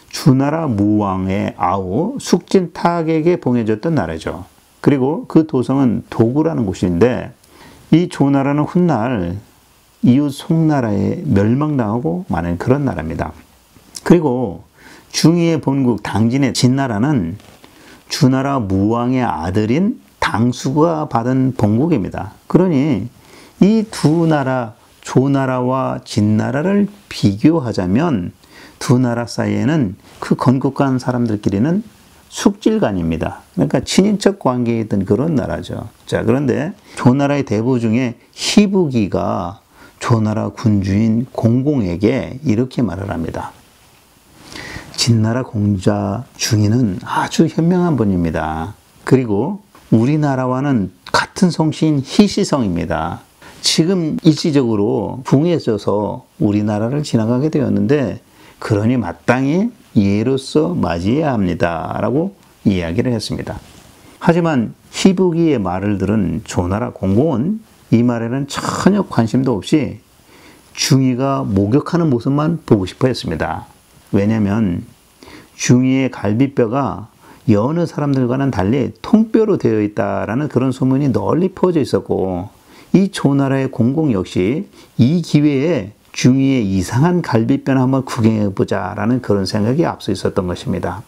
주나라 무왕의 아우 숙진탁에게 봉해졌던 나라죠. 그리고 그 도성은 도구라는 곳인데 이 조나라는 훗날 이웃 송나라에 멸망당하고 마는 그런 나라입니다. 그리고 중의의 본국 당진의 진나라는 주나라 무왕의 아들인 당수가 받은 본국입니다. 그러니 이 두 나라, 조나라와 진나라를 비교하자면 두 나라 사이에는 그 건국한 사람들끼리는 숙질간입니다. 그러니까 친인척 관계에 있던 그런 나라죠. 자, 그런데 조나라의 대부 중에 희부기가 조나라 군주인 공공에게 이렇게 말을 합니다. 진나라 공자 중의는 아주 현명한 분입니다. 그리고 우리나라와는 같은 성씨인 희시성입니다. 지금 일시적으로 붕해져서 우리나라를 지나가게 되었는데 그러니 마땅히 예로서 맞이해야 합니다. 라고 이야기를 했습니다. 하지만 희부기의 말을 들은 조나라 공공은 이 말에는 전혀 관심도 없이 중의가 목욕하는 모습만 보고 싶어 했습니다. 왜냐하면 중의의 갈비뼈가 여느 사람들과는 달리 통뼈로 되어 있다라는 그런 소문이 널리 퍼져 있었고 이 조나라의 공공 역시 이 기회에 중의의 이상한 갈비뼈나 한번 구경해보자 라는 그런 생각이 앞서 있었던 것입니다.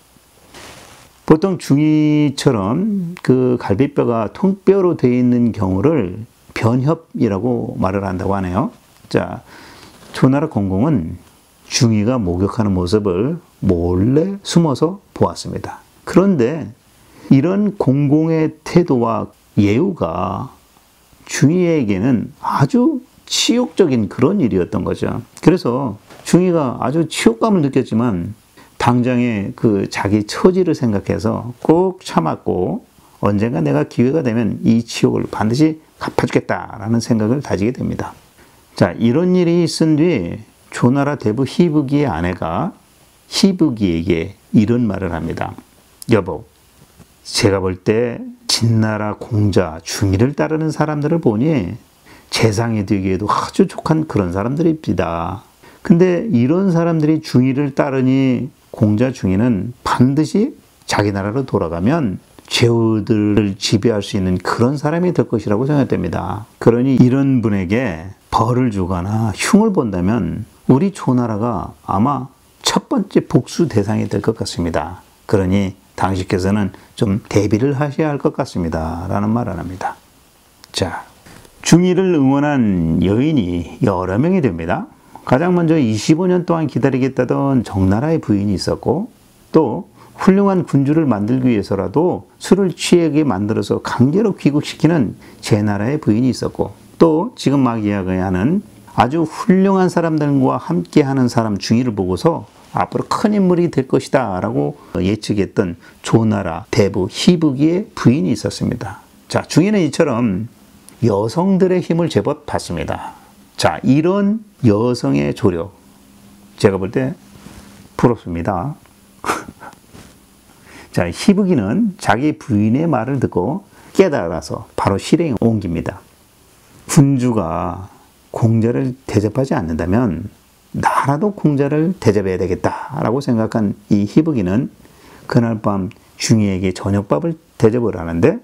보통 중의처럼 그 갈비뼈가 통뼈로 되어 있는 경우를 변협이라고 말을 한다고 하네요. 자, 조나라 공공은 중의가 목욕하는 모습을 몰래 숨어서 보았습니다. 그런데 이런 공공의 태도와 예우가 중의에게는 아주 치욕적인 그런 일이었던 거죠. 그래서 중의가 아주 치욕감을 느꼈지만 당장에 그 자기 처지를 생각해서 꼭 참았고 언젠가 내가 기회가 되면 이 치욕을 반드시 갚아주겠다라는 생각을 다지게 됩니다. 자, 이런 일이 있은 뒤 조나라 대부 희부기의 아내가 희부기에게 이런 말을 합니다. 여보, 제가 볼 때 진나라 공자 중의를 따르는 사람들을 보니 재상이 되기에도 아주 족한 그런 사람들입니다. 근데 이런 사람들이 중의를 따르니 공자 중의는 반드시 자기 나라로 돌아가면 제후들을 지배할 수 있는 그런 사람이 될 것이라고 생각됩니다. 그러니 이런 분에게 벌을 주거나 흉을 본다면 우리 조나라가 아마 첫 번째 복수 대상이 될 것 같습니다. 그러니 당신께서는 좀 대비를 하셔야 할 것 같습니다. 라는 말을 합니다. 자, 중의를 응원한 여인이 여러 명이 됩니다. 가장 먼저 25년 동안 기다리겠다던 정나라의 부인이 있었고 또 훌륭한 군주를 만들기 위해서라도 술을 취하게 만들어서 강제로 귀국시키는 제나라의 부인이 있었고 또 지금 막 이야기하는 아주 훌륭한 사람들과 함께하는 사람 중의를 보고서 앞으로 큰 인물이 될 것이다 라고 예측했던 조나라 대부 희부기의 부인이 있었습니다. 자, 중의는 이처럼 여성들의 힘을 제법 받습니다. 자, 이런 여성의 조력 제가 볼 때 부럽습니다. 자, 희부기는 자기 부인의 말을 듣고 깨달아서 바로 실행에 옮깁니다. 군주가 공자를 대접하지 않는다면 나라도 공자를 대접해야 되겠다라고 생각한 이 희부기는 그날 밤 중의에게 저녁밥을 대접을 하는데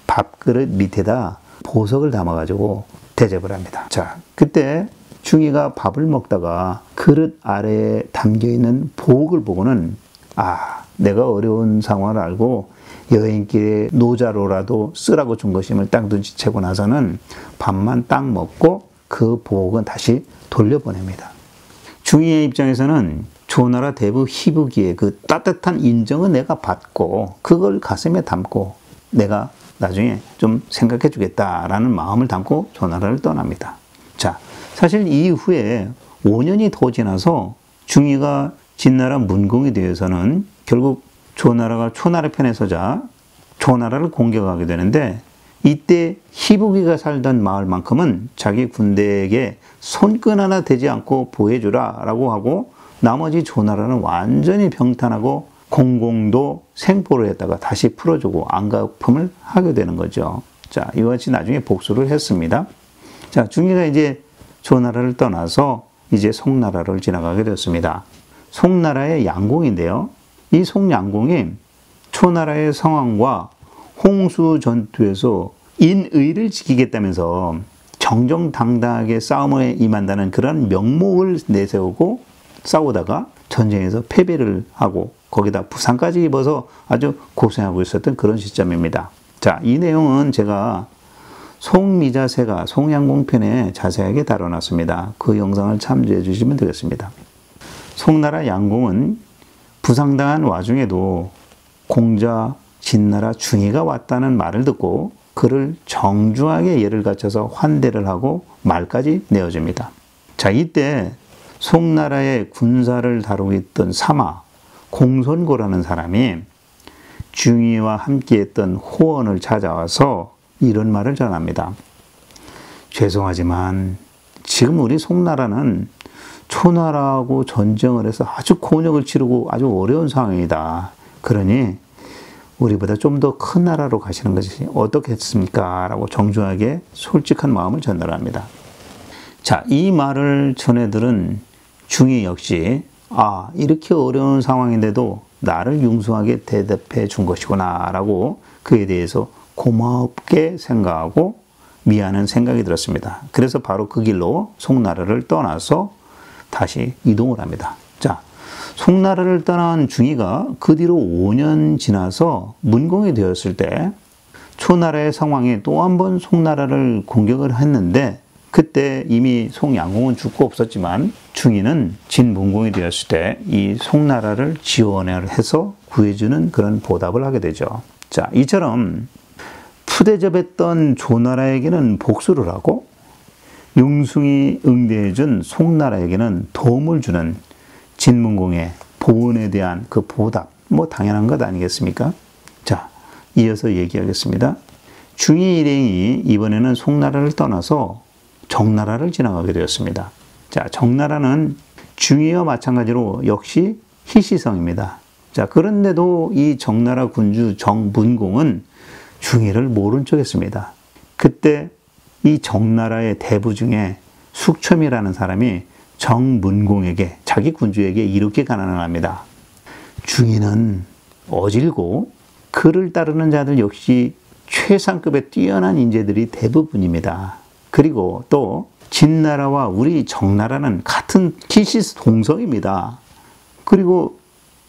밥그릇 밑에다 보석을 담아가지고 대접을 합니다. 자, 그때 중의가 밥을 먹다가 그릇 아래에 담겨있는 보석을 보고는 내가 어려운 상황을 알고 여행길에 노자로라도 쓰라고 준 것임을 딱 눈치채고 나서는 밥만 딱 먹고 그 보석은 다시 돌려보냅니다. 중의의 입장에서는 조나라 대부 희부기의 그 따뜻한 인정은 내가 받고 그걸 가슴에 담고 내가 나중에 좀 생각해 주겠다라는 마음을 담고 조나라를 떠납니다. 자, 사실 이후에 5년이 더 지나서 중이가 진나라 문공이 되어서는 결국 조나라가 초나라 편에 서자 조나라를 공격하게 되는데, 이때 희부기가 살던 마을만큼은 자기 군대에게 손끈 하나 대지 않고 보호해주라 라고 하고, 나머지 조나라는 완전히 병탄하고 공공도 생포를 했다가 다시 풀어주고 안가품을 하게 되는 거죠. 자, 이와 같이 나중에 복수를 했습니다. 자, 중이가 이제 조나라를 떠나서 이제 송나라를 지나가게 되었습니다. 송나라의 양공인데요. 이 송양공이 초나라의 상황과 홍수 전투에서 인의를 지키겠다면서 정정당당하게 싸움에 임한다는 그런 명목을 내세우고 싸우다가 전쟁에서 패배를 하고 거기다 부상까지 입어서 아주 고생하고 있었던 그런 시점입니다. 자, 이 내용은 제가 송미자세가 송양공편에 자세하게 다뤄놨습니다. 그 영상을 참조해 주시면 되겠습니다. 송나라 양공은 부상당한 와중에도 공자 진나라 중이가 왔다는 말을 듣고 그를 정중하게 예를 갖춰서 환대를 하고 말까지 내어줍니다. 자, 이때 송나라의 군사를 다루고 있던 사마 공손고라는 사람이 중이와 함께했던 호원을 찾아와서 이런 말을 전합니다. 죄송하지만 지금 우리 송나라는 초나라하고 전쟁을 해서 아주 곤욕을 치르고 아주 어려운 상황이다. 그러니 우리보다 좀 더 큰 나라로 가시는 것이 어떻겠습니까? 라고 정중하게 솔직한 마음을 전달합니다. 자, 이 말을 전해 들은 중이 역시 이렇게 어려운 상황인데도 나를 융숭하게 대답해 준 것이구나 라고 그에 대해서 고맙게 생각하고 미안한 생각이 들었습니다. 그래서 바로 그 길로 송나라를 떠나서 다시 이동을 합니다. 자, 송나라를 떠난 중이가 그 뒤로 5년 지나서 문공이 되었을 때 초나라의 상황이 또 한 번 송나라를 공격을 했는데, 그때 이미 송양공은 죽고 없었지만 중이는 진문공이 되었을 때 이 송나라를 지원을 해서 구해주는 그런 보답을 하게 되죠. 자, 이처럼 푸대접했던 조나라에게는 복수를 하고 융숭이 응대해준 송나라에게는 도움을 주는 진문공의 보은에 대한 그 보답, 당연한 것 아니겠습니까? 자, 이어서 얘기하겠습니다. 중이 일행이 이번에는 송나라를 떠나서 정나라를 지나가게 되었습니다. 자, 정나라는 중이와 마찬가지로 역시 희시성입니다. 자, 그런데도 이 정나라 군주 정문공은 중이를 모른 척 했습니다. 그때 이 정나라의 대부 중에 숙첨이라는 사람이 정문공에게, 자기 군주에게 이렇게 간언을 합니다. 중이는 어질고 그를 따르는 자들 역시 최상급의 뛰어난 인재들이 대부분입니다. 그리고 또 진나라와 우리 정나라는 같은 키시스 동성입니다. 그리고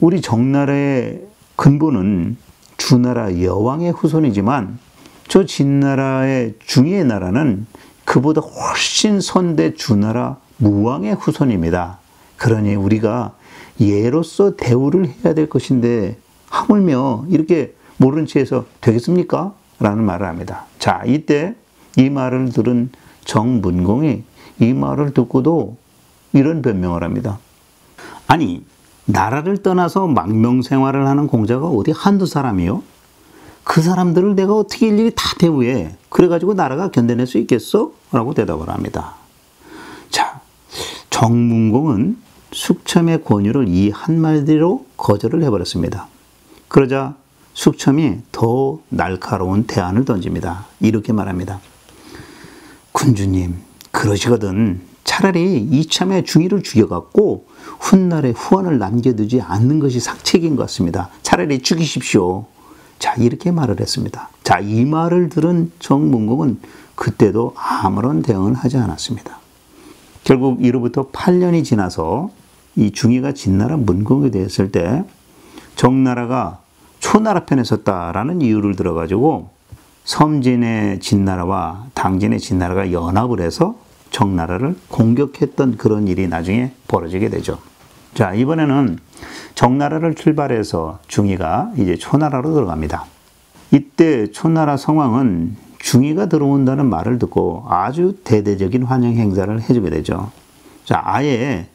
우리 정나라의 근본은 주나라 여왕의 후손이지만 저 진나라의 중이의 나라는 그보다 훨씬 선대 주나라 무왕의 후손입니다. 그러니 우리가 예로서 대우를 해야 될 것인데 하물며 이렇게 모른 채해서 되겠습니까? 라는 말을 합니다. 자, 이때 이 말을 들은 정문공이 이 말을 듣고도 이런 변명을 합니다. 아니, 나라를 떠나서 망명생활을 하는 공자가 어디 한두 사람이요? 그 사람들을 내가 어떻게 일일이 다 대우해? 그래가지고 나라가 견뎌낼 수 있겠어? 라고 대답을 합니다. 자, 정문공은 숙첨의 권유를 이 한마디로 거절을 해버렸습니다. 그러자 숙첨이 더 날카로운 대안을 던집니다. 이렇게 말합니다. 군주님, 그러시거든 차라리 이참에 중이를 죽여갖고 훗날에 후원을 남겨두지 않는 것이 상책인 것 같습니다. 차라리 죽이십시오. 자, 이렇게 말을 했습니다. 자, 이 말을 들은 정문공은 그때도 아무런 대응을 하지 않았습니다. 결국 이로부터 8년이 지나서 이 중이가 진나라 문공이 되었을 때 정나라가 초나라 편에 섰다라는 이유를 들어가지고 섬진의 진나라와 당진의 진나라가 연합을 해서 정나라를 공격했던 그런 일이 나중에 벌어지게 되죠. 자, 이번에는 정나라를 출발해서 중이가 이제 초나라로 들어갑니다. 이때 초나라 성왕은 중이가 들어온다는 말을 듣고 아주 대대적인 환영 행사를 해주게 되죠. 자, 아예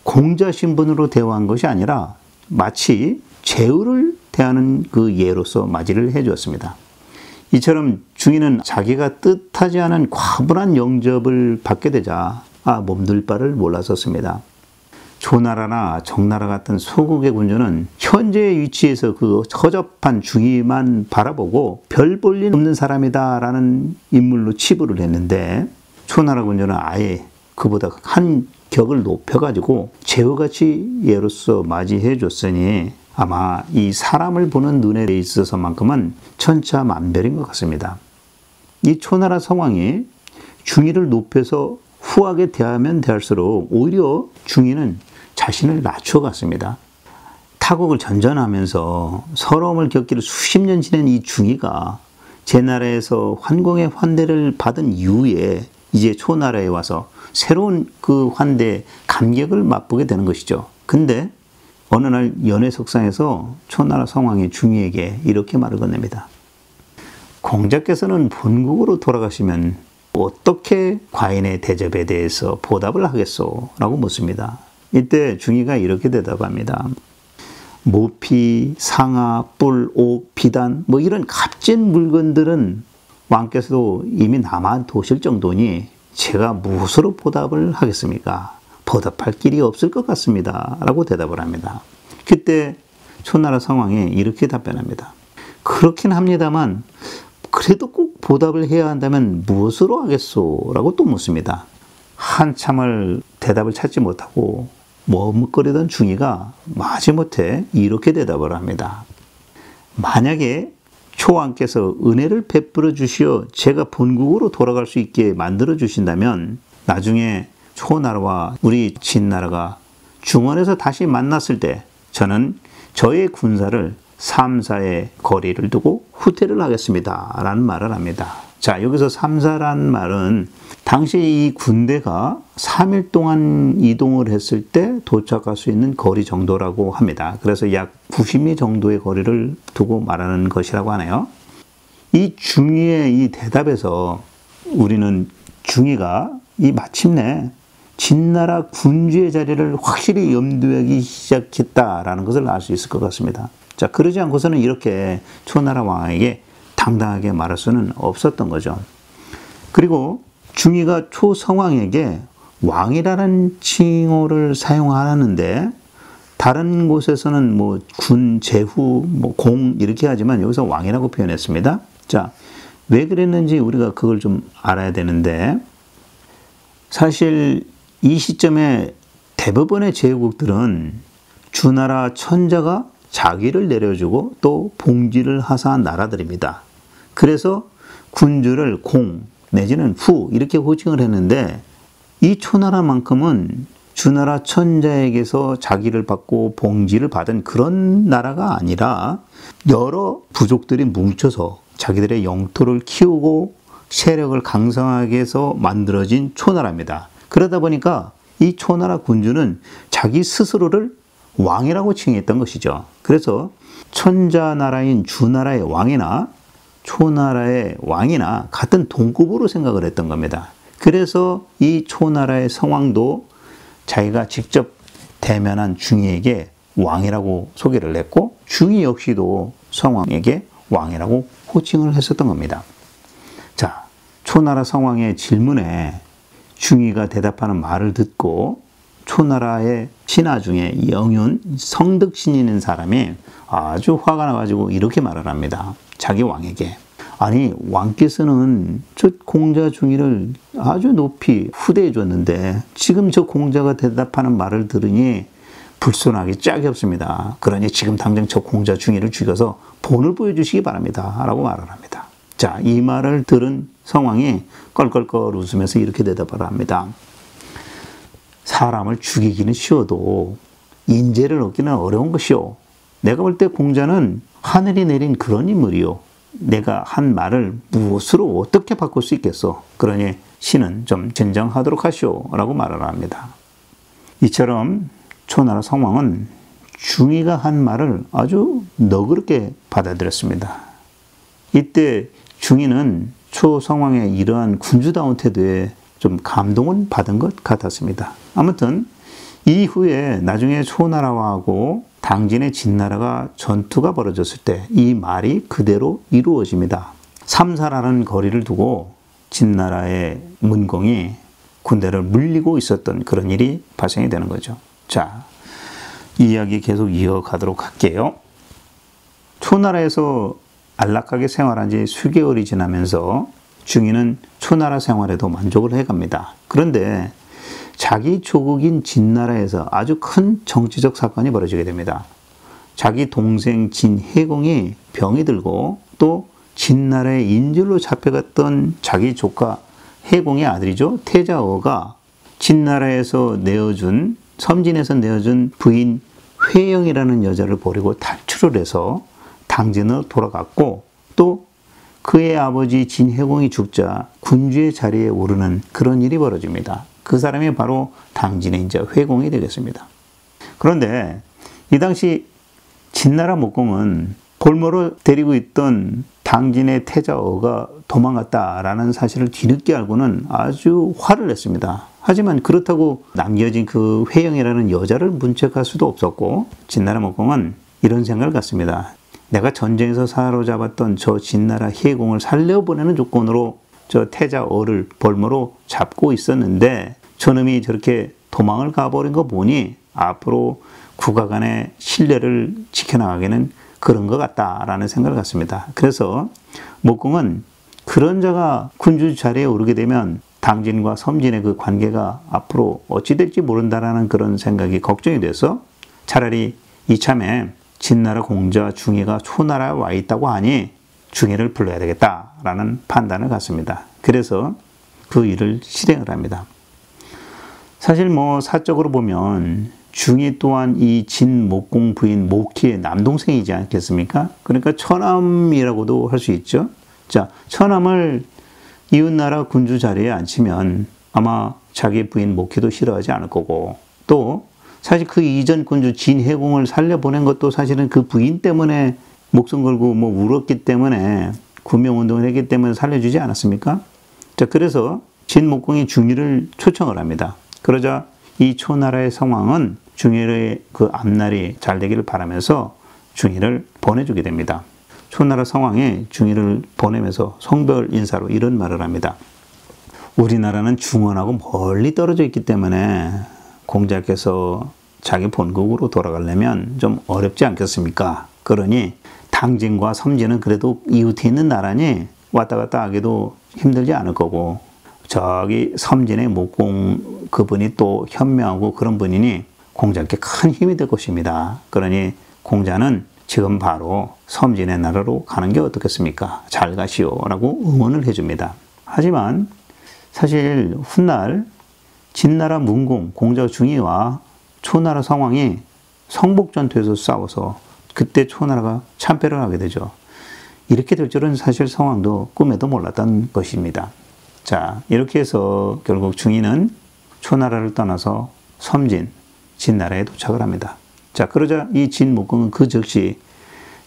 공자 신분으로 대우한 것이 아니라 마치 제후를 대하는 그 예로서 맞이를 해주었습니다. 이처럼 중이는 자기가 뜻하지 않은 과분한 영접을 받게 되자 몸둘 바를 몰랐었습니다. 초나라나 정나라 같은 소국의 군주는 현재의 위치에서 그 허접한 중이만 바라보고 별 볼 일 없는 사람이다라는 인물로 치부를 했는데, 초나라 군주는 아예 그보다 한 격을 높여가지고 제후같이 예로서 맞이해 줬으니 아마 이 사람을 보는 눈에 있어서만큼은 천차만별인 것 같습니다. 이 초나라 성왕이 중이를 높여서 후하게 대하면 대할수록 오히려 중이는 자신을 낮춰갔습니다. 타국을 전전하면서 서러움을 겪기를 수십 년 지낸 이 중이가 제나라에서 환공의 환대를 받은 이후에 이제 초나라에 와서 새로운 그 환대의 감격을 맛보게 되는 것이죠. 근데 어느 날 연회석상에서 초나라 성왕이 중이에게 이렇게 말을 건넵니다. 공자께서는 본국으로 돌아가시면 어떻게 과인의 대접에 대해서 보답을 하겠소? 라고 묻습니다. 이때 중이가 이렇게 대답합니다. 모피, 상아, 뿔, 옥, 비단 이런 값진 물건들은 왕께서도 이미 남아 도실 정도니 제가 무엇으로 보답을 하겠습니까? 보답할 길이 없을 것 같습니다. 라고 대답을 합니다. 그때 초나라 성왕이 이렇게 답변합니다. 그렇긴 합니다만 그래도 꼭 보답을 해야 한다면 무엇으로 하겠소? 라고 또 묻습니다. 한참을 대답을 찾지 못하고 머뭇거리던 중이가 마지못해 이렇게 대답을 합니다. 만약에 초왕께서 은혜를 베풀어 주시어 제가 본국으로 돌아갈 수 있게 만들어 주신다면 나중에 초나라와 우리 진나라가 중원에서 다시 만났을 때 저는 저의 군사를 3사의 거리를 두고 후퇴를 하겠습니다. 라는 말을 합니다. 자, 여기서 3사라는 말은 당시 이 군대가 3일 동안 이동을 했을 때 도착할 수 있는 거리 정도라고 합니다. 그래서 약 90리 정도의 거리를 두고 말하는 것이라고 하네요. 이 중이의 이 대답에서 우리는 중이가 이 마침내 진나라 군주의 자리를 확실히 염두하기 시작했다라는 것을 알 수 있을 것 같습니다. 자, 그러지 않고서는 이렇게 초나라 왕에게 당당하게 말할 수는 없었던 거죠. 그리고 중이가 초성왕에게 왕이라는 칭호를 사용하는데 다른 곳에서는 군, 제후, 공 이렇게 하지만 여기서 왕이라고 표현했습니다. 자, 왜 그랬는지 우리가 그걸 좀 알아야 되는데, 사실 이 시점에 대부분의 제후국들은 주나라 천자가 자기를 내려주고 또 봉지를 하사한 나라들입니다. 그래서 군주를 공 내지는 후 이렇게 호칭을 했는데, 이 초나라만큼은 주나라 천자에게서 자기를 받고 봉지를 받은 그런 나라가 아니라 여러 부족들이 뭉쳐서 자기들의 영토를 키우고 세력을 강성하게 해서 만들어진 초나라입니다. 그러다 보니까 이 초나라 군주는 자기 스스로를 왕이라고 칭했던 것이죠. 그래서 천자나라인 주나라의 왕이나 초나라의 왕이나 같은 동급으로 생각을 했던 겁니다. 그래서 이 초나라의 성왕도 자기가 직접 대면한 중이에게 왕이라고 소개를 했고, 중이 역시도 성왕에게 왕이라고 호칭을 했었던 겁니다. 자, 초나라 성왕의 질문에 중이가 대답하는 말을 듣고 초나라의 신하 중에 영윤, 성득신이라는 사람이 아주 화가 나가지고 이렇게 말을 합니다. 자기 왕에게. 아니, 왕께서는 저 공자 중이를 아주 높이 후대해 줬는데 지금 저 공자가 대답하는 말을 들으니 불손하기 짝이 없습니다. 그러니 지금 당장 저 공자 중이를 죽여서 본을 보여주시기 바랍니다. 라고 말을 합니다. 자, 이 말을 들은 성왕이 껄껄껄 웃으면서 이렇게 대답을 합니다. 사람을 죽이기는 쉬워도 인재를 얻기는 어려운 것이오. 내가 볼 때 공자는 하늘이 내린 그런 인물이오. 내가 한 말을 무엇으로 어떻게 바꿀 수 있겠소? 그러니 신은 좀 진정하도록 하시오. 라고 말을 합니다. 이처럼 초나라 성왕은 중이가 한 말을 아주 너그럽게 받아들였습니다. 이때 중이는 초성왕의 이러한 군주다운 태도에 좀 감동을 받은 것 같았습니다. 아무튼 이후에 나중에 초나라하고 당진의 진나라가 전투가 벌어졌을 때 이 말이 그대로 이루어집니다. 삼사라는 거리를 두고 진나라의 문공이 군대를 물리고 있었던 그런 일이 발생이 되는 거죠. 자, 이 이야기 계속 이어가도록 할게요. 초나라에서 안락하게 생활한 지 수개월이 지나면서 중이는 초나라 생활에도 만족을 해갑니다. 그런데 자기 조국인 진나라에서 아주 큰 정치적 사건이 벌어지게 됩니다. 자기 동생 진해공이 병이 들고 또 진나라의 인질로 잡혀갔던 자기 조카 해공의 아들이죠. 태자어가 진나라에서 내어준 섬진에서 내어준 부인 회영이라는 여자를 버리고 탈출을 해서 당진으로 돌아갔고 또 그의 아버지 진해공이 죽자 군주의 자리에 오르는 그런 일이 벌어집니다. 그 사람이 바로 당진의 인자 회공이 되겠습니다. 그런데 이 당시 진나라 목공은 볼모로 데리고 있던 당진의 태자어가 도망갔다라는 사실을 뒤늦게 알고는 아주 화를 냈습니다. 하지만 그렇다고 남겨진 그 회영이라는 여자를 문책할 수도 없었고 진나라 목공은 이런 생각을 갖습니다. 내가 전쟁에서 사로잡았던 저 진나라 해공을 살려보내는 조건으로 저 태자어를 볼모로 잡고 있었는데 저놈이 저렇게 도망을 가버린 거 보니 앞으로 국가 간의 신뢰를 지켜나가기는 그런 것 같다라는 생각을 갖습니다. 그래서 목공은 그런 자가 군주 자리에 오르게 되면 당진과 섬진의 그 관계가 앞으로 어찌 될지 모른다라는 그런 생각이 걱정이 돼서 차라리 이참에 진나라 공자 중이가 초나라에 와 있다고 하니 중이를 불러야 되겠다라는 판단을 갖습니다. 그래서 그 일을 실행을 합니다. 사실 사적으로 보면 중이 또한 이 진목공 부인 목희의 남동생이지 않겠습니까? 그러니까 처남이라고도 할 수 있죠. 자, 처남을 이웃나라 군주 자리에 앉히면 아마 자기 부인 목희도 싫어하지 않을 거고 또 사실 그 이전 군주 진해공을 살려보낸 것도 사실은 그 부인 때문에 목숨 걸고 울었기 때문에 구명운동을 했기 때문에 살려주지 않았습니까? 자, 그래서 진목공이 중이를 초청을 합니다. 그러자 이 초나라의 성왕은 중이의 그 앞날이 잘 되기를 바라면서 중이를 보내주게 됩니다. 초나라 성왕이 중이를 보내면서 성별 인사로 이런 말을 합니다. 우리나라는 중원하고 멀리 떨어져 있기 때문에 공자께서 자기 본국으로 돌아가려면 좀 어렵지 않겠습니까? 그러니 당진과 섬진은 그래도 이웃에 있는 나라니 왔다 갔다 하기도 힘들지 않을 거고 저기 섬진의 목공 그분이 또 현명하고 그런 분이니 공자께 큰 힘이 될 것입니다. 그러니 공자는 지금 바로 섬진의 나라로 가는 게 어떻겠습니까? 잘 가시오 라고 응원을 해줍니다. 하지만 사실 훗날 진나라 문공 공자 중이와 초나라 성왕이 성복전투에서 싸워서 그때 초나라가 참패를 하게 되죠. 이렇게 될 줄은 사실 성왕도 꿈에도 몰랐던 것입니다. 자, 이렇게 해서 결국 중이는 초나라를 떠나서 섬진, 진나라에 도착을 합니다. 자, 그러자 이 진목공은 그 즉시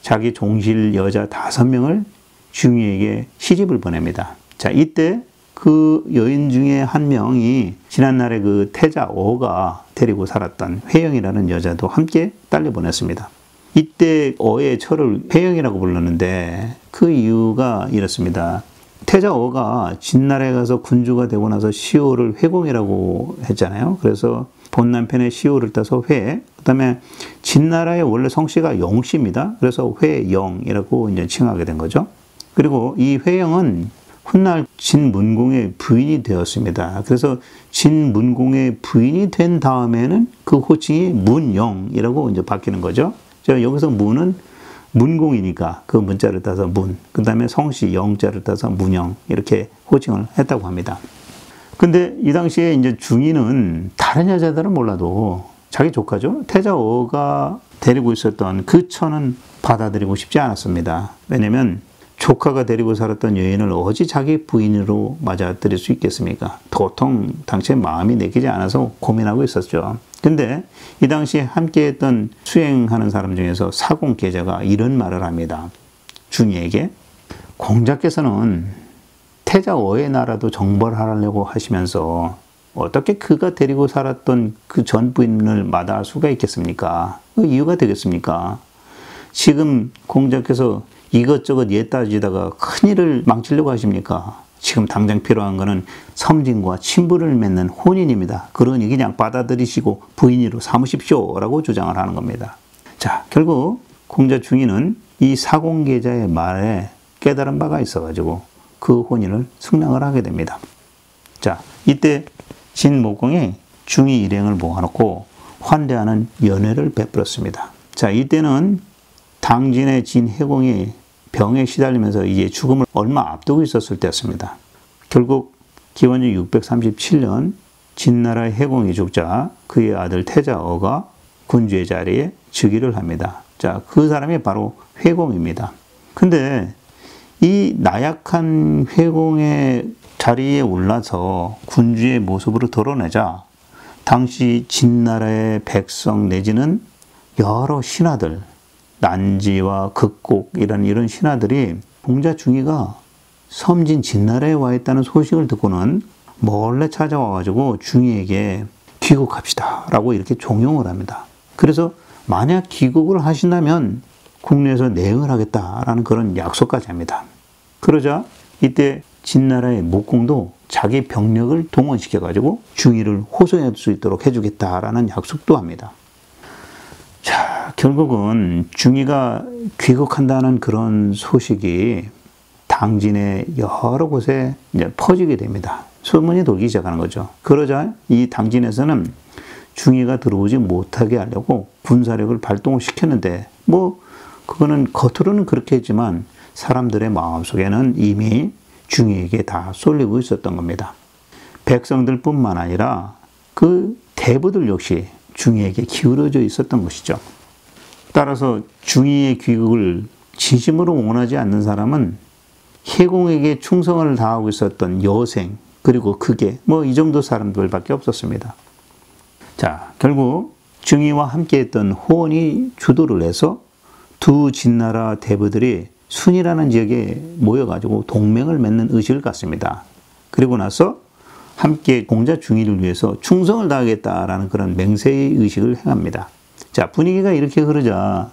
자기 종실 여자 5명을 중이에게 시집을 보냅니다. 자, 이때 그 여인 중에 한 명이 지난날에 그 태자어가 데리고 살았던 회영이라는 여자도 함께 딸려 보냈습니다. 이때 어의 철을 회영이라고 불렀는데 그 이유가 이렇습니다. 태자어가 진나라에 가서 군주가 되고 나서 시호를 회공이라고 했잖아요. 그래서 본 남편의 시호를 따서 회, 그 다음에 진나라의 원래 성씨가 영씨입니다. 그래서 회영이라고 이제 칭하게 된 거죠. 그리고 이 회영은 훗날 진문공의 부인이 되었습니다. 그래서 진문공의 부인이 된 다음에는 그 호칭이 문영이라고 이제 바뀌는 거죠. 자, 여기서 문은 문공이니까 그 문자를 따서 문, 그 다음에 성씨 영자를 따서 문영 이렇게 호칭을 했다고 합니다. 근데 이 당시에 이제 중이는 다른 여자들은 몰라도 자기 조카죠. 태자어가 데리고 있었던 그 처는 받아들이고 싶지 않았습니다. 왜냐면 조카가 데리고 살았던 여인을 어찌 자기 부인으로 맞아들일 수 있겠습니까? 도통 당시에 마음이 내키지 않아서 고민하고 있었죠. 근데 이 당시에 함께했던 수행하는 사람 중에서 사공계자가 이런 말을 합니다. 중이에게 공자께서는 태자어의 나라도 정벌하려고 하시면서 어떻게 그가 데리고 살았던 그 전 부인을 마다할 수가 있겠습니까? 그 이유가 되겠습니까? 지금 공자께서 이것저것 예 따지다가 큰일을 망치려고 하십니까? 지금 당장 필요한 거는 섬진과 친부를 맺는 혼인입니다. 그러니 그냥 받아들이시고 부인으로 삼으십시오 라고 주장을 하는 겁니다. 자, 결국 공자 중이는 이 사공계자의 말에 깨달은 바가 있어가지고 그 혼인을 승낙을 하게 됩니다. 자, 이때 진목공이 중이 일행을 모아놓고 환대하는 연회를 베풀었습니다. 자, 이때는 당진의 진해공이 병에 시달리면서 이제 죽음을 얼마 앞두고 있었을 때였습니다. 결국 기원전 637년 진나라의 해공이 죽자 그의 아들 태자어가 군주의 자리에 즉위를 합니다. 자, 그 사람이 바로 회공입니다. 근데 이 나약한 회공의 자리에 올라서 군주의 모습으로 드러내자 당시 진나라의 백성 내지는 여러 신하들, 난지와 극곡이라는 이런 신하들이 공자 중이가 섬진 진나라에 와 있다는 소식을 듣고는 몰래 찾아와가지고 중이에게 귀국합시다 라고 이렇게 종용을 합니다. 그래서 만약 귀국을 하신다면 국내에서 내응을 하겠다라는 그런 약속까지 합니다. 그러자 이때 진나라의 목공도 자기 병력을 동원시켜가지고 중이를 호송할 수 있도록 해주겠다라는 약속도 합니다. 자, 결국은 중이가 귀국한다는 그런 소식이 당진의 여러 곳에 이제 퍼지게 됩니다. 소문이 돌기 시작하는 거죠. 그러자 이 당진에서는 중이가 들어오지 못하게 하려고 군사력을 발동을 시켰는데 그거는 겉으로는 그렇게 했지만 사람들의 마음속에는 이미 중이에게 다 쏠리고 있었던 겁니다. 백성들뿐만 아니라 그 대부들 역시 중이에게 기울어져 있었던 것이죠. 따라서 중이의 귀국을 진심으로 원하지 않는 사람은 해공에게 충성을 다하고 있었던 여생 그리고 그게 이 정도 사람들밖에 없었습니다. 자, 결국 중이와 함께했던 호원이 주도를 해서 두 진나라 대부들이 순이라는 지역에 모여가지고 동맹을 맺는 의식을 갖습니다. 그리고 나서 함께 공자 중이를 위해서 충성을 다하겠다라는 그런 맹세의 의식을 행합니다. 자, 분위기가 이렇게 흐르자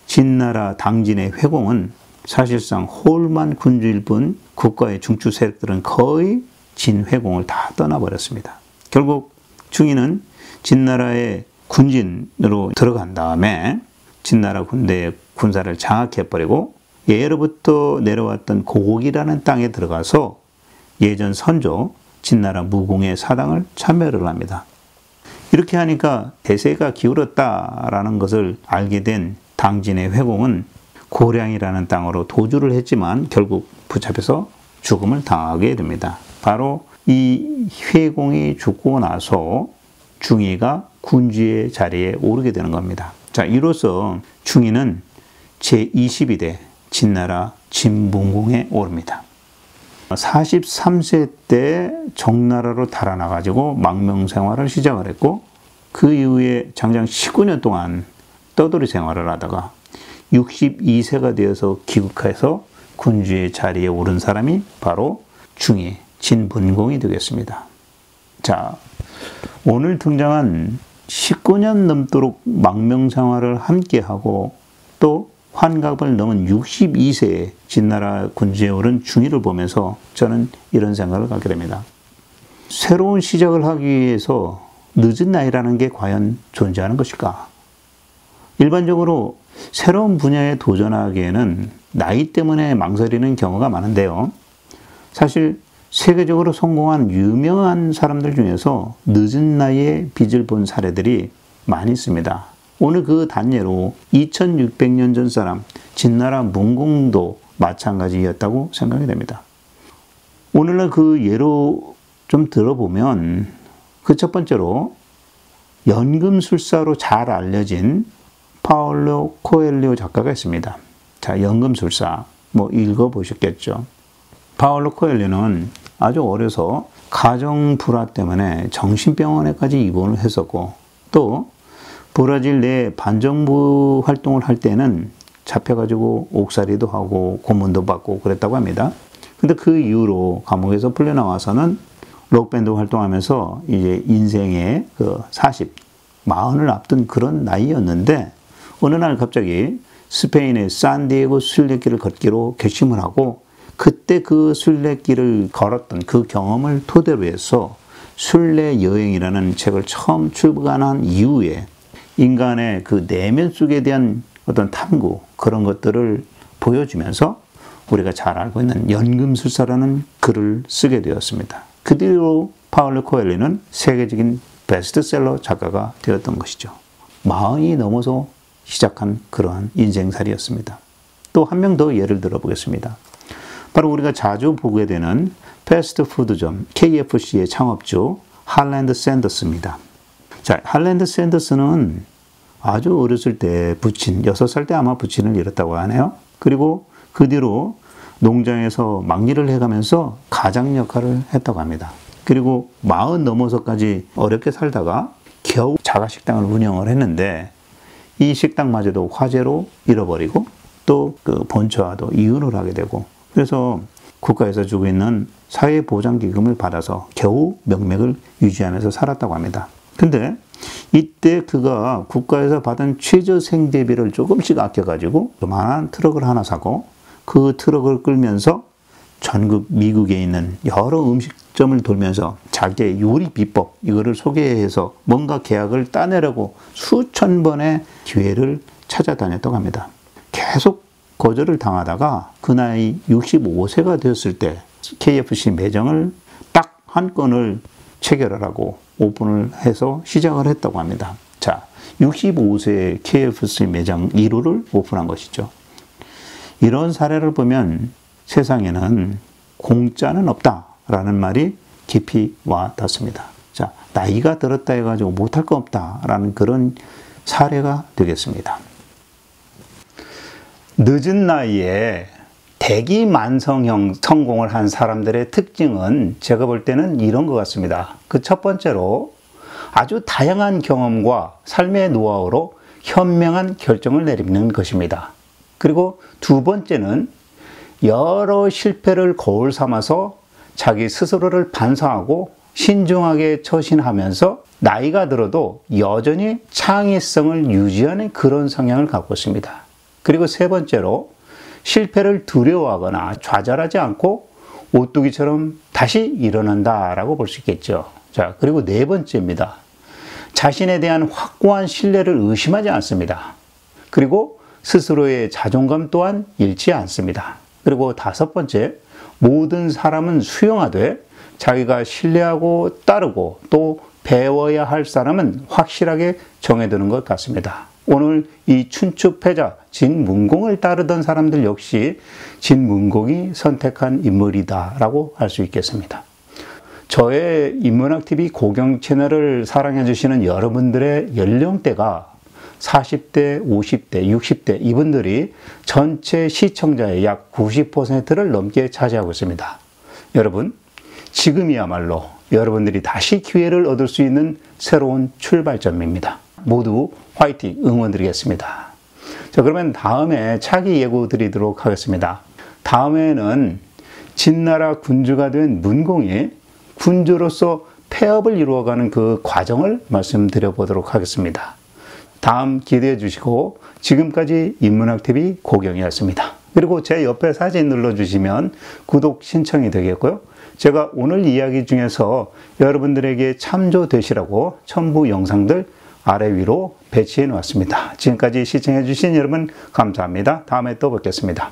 진나라 당진의 회공은 사실상 홀만 군주일 뿐 국가의 중추 세력들은 거의 진회공을 다 떠나버렸습니다. 결국 중이는 진나라의 군진으로 들어간 다음에 진나라 군대의 군사를 장악해버리고 예로부터 내려왔던 고곡이라는 땅에 들어가서 예전 선조 진나라 무공의 사당을 참여를 합니다. 이렇게 하니까 대세가 기울었다라는 것을 알게 된 당진의 회공은 고량이라는 땅으로 도주를 했지만 결국 붙잡혀서 죽음을 당하게 됩니다. 바로 이 회공이 죽고 나서 중이가 군주의 자리에 오르게 되는 겁니다. 자, 이로써 중이는 제22대 진나라 진문공에 오릅니다. 43세 때 정나라로 달아나가지고 망명생활을 시작을 했고 그 이후에 장장 19년 동안 떠돌이 생활을 하다가 62세가 되어서 귀국해서 군주의 자리에 오른 사람이 바로 중이 진문공이 되겠습니다. 자, 오늘 등장한 19년 넘도록 망명생활을 함께하고 또 환갑을 넘은 62세의 진나라 군주에 오른 중이를 보면서 저는 이런 생각을 갖게 됩니다. 새로운 시작을 하기 위해서 늦은 나이라는 게 과연 존재하는 것일까? 일반적으로 새로운 분야에 도전하기에는 나이 때문에 망설이는 경우가 많은데요. 사실 세계적으로 성공한 유명한 사람들 중에서 늦은 나이에 빚을 본 사례들이 많이 있습니다. 오늘 그 단예로 2600년 전 사람 진나라 문공도 마찬가지였다고 생각이 됩니다. 오늘날 그 예로 좀 들어보면 그 첫 번째로 연금술사로 잘 알려진 파울로 코엘리오 작가가 있습니다. 자, 연금술사 읽어보셨겠죠. 파울로 코엘리오는 아주 어려서 가정 불화 때문에 정신병원에까지 입원을 했었고 또 브라질 내 반정부 활동을 할 때는 잡혀가지고 옥살이도 하고 고문도 받고 그랬다고 합니다. 근데 그 이후로 감옥에서 풀려나와서는 록밴드 활동하면서 이제 인생의 그 40을 앞둔 그런 나이였는데 어느 날 갑자기 스페인의 산디에고 순례길을 걷기로 결심을 하고 그때 그 순례길을 걸었던 그 경험을 토대로 해서 순례 여행이라는 책을 처음 출간한 이후에 인간의 그 내면 속에 대한 어떤 탐구 그런 것들을 보여주면서 우리가 잘 알고 있는 연금술사라는 글을 쓰게 되었습니다. 그 뒤로 파울로 코엘료는 세계적인 베스트셀러 작가가 되었던 것이죠. 40이 넘어서 시작한 그러한 인생살이였습니다. 또 한 명 더 예를 들어보겠습니다. 바로 우리가 자주 보게 되는 패스트푸드점 KFC의 창업주 할랜드 샌더스입니다. 자, 할랜드 샌더스는 아주 어렸을 때 부친, 6살 때 아마 부친을 잃었다고 하네요. 그리고 그 뒤로 농장에서 막일을 해가면서 가장 역할을 했다고 합니다. 그리고 40 넘어서까지 어렵게 살다가 겨우 자가식당을 운영을 했는데 이 식당마저도 화재로 잃어버리고 또 그 본처와도 이혼을 하게 되고 그래서 국가에서 주고 있는 사회보장기금을 받아서 겨우 명맥을 유지하면서 살았다고 합니다. 근데 이때 그가 국가에서 받은 최저생계비를 조금씩 아껴가지고 그만한 트럭을 하나 사고 그 트럭을 끌면서 전국 미국에 있는 여러 음식점을 돌면서 자기의 요리 비법 이거를 소개해서 뭔가 계약을 따내려고 수천 번의 기회를 찾아다녔다고 합니다. 계속 거절을 당하다가 그 나이 65세가 되었을 때 KFC 매장을 딱 한 건을 체결을 하고 오픈을 해서 시작을 했다고 합니다. 자, 65세에 KFC 매장 1호를 오픈한 것이죠. 이런 사례를 보면 세상에는 공짜는 없다라는 말이 깊이 와 닿습니다. 자, 나이가 들었다 해가지고 못할 거 없다라는 그런 사례가 되겠습니다. 늦은 나이에 대기만성형 성공을 한 사람들의 특징은 제가 볼 때는 이런 것 같습니다. 그 첫 번째로 아주 다양한 경험과 삶의 노하우로 현명한 결정을 내리는 것입니다. 그리고 두 번째는 여러 실패를 거울 삼아서 자기 스스로를 반성하고 신중하게 처신하면서 나이가 들어도 여전히 창의성을 유지하는 그런 성향을 갖고 있습니다. 그리고 세 번째로 실패를 두려워하거나 좌절하지 않고 오뚜기처럼 다시 일어난다라고 볼 수 있겠죠. 자, 그리고 네 번째입니다. 자신에 대한 확고한 신뢰를 의심하지 않습니다. 그리고 스스로의 자존감 또한 잃지 않습니다. 그리고 다섯 번째, 모든 사람은 수용하되 자기가 신뢰하고 따르고 또 배워야 할 사람은 확실하게 정해두는 것 같습니다. 오늘 이 춘추패자 진문공을 따르던 사람들 역시 진문공이 선택한 인물이다라고 할 수 있겠습니다. 저의 인문학TV 고경 채널을 사랑해 주시는 여러분들의 연령대가 40대, 50대, 60대 이분들이 전체 시청자의 약 90%를 넘게 차지하고 있습니다. 여러분, 지금이야말로 여러분들이 다시 기회를 얻을 수 있는 새로운 출발점입니다. 모두 화이팅 응원드리겠습니다. 자, 그러면 다음에 차기 예고 드리도록 하겠습니다. 다음에는 진나라 군주가 된 문공이 군주로서 폐업을 이루어가는 그 과정을 말씀드려 보도록 하겠습니다. 다음 기대해 주시고 지금까지 인문학TV 고경이었습니다. 그리고 제 옆에 사진 눌러주시면 구독 신청이 되겠고요. 제가 오늘 이야기 중에서 여러분들에게 참조되시라고 첨부 영상들 아래 위로 배치해 놓았습니다. 지금까지 시청해 주신 여러분 감사합니다. 다음에 또 뵙겠습니다.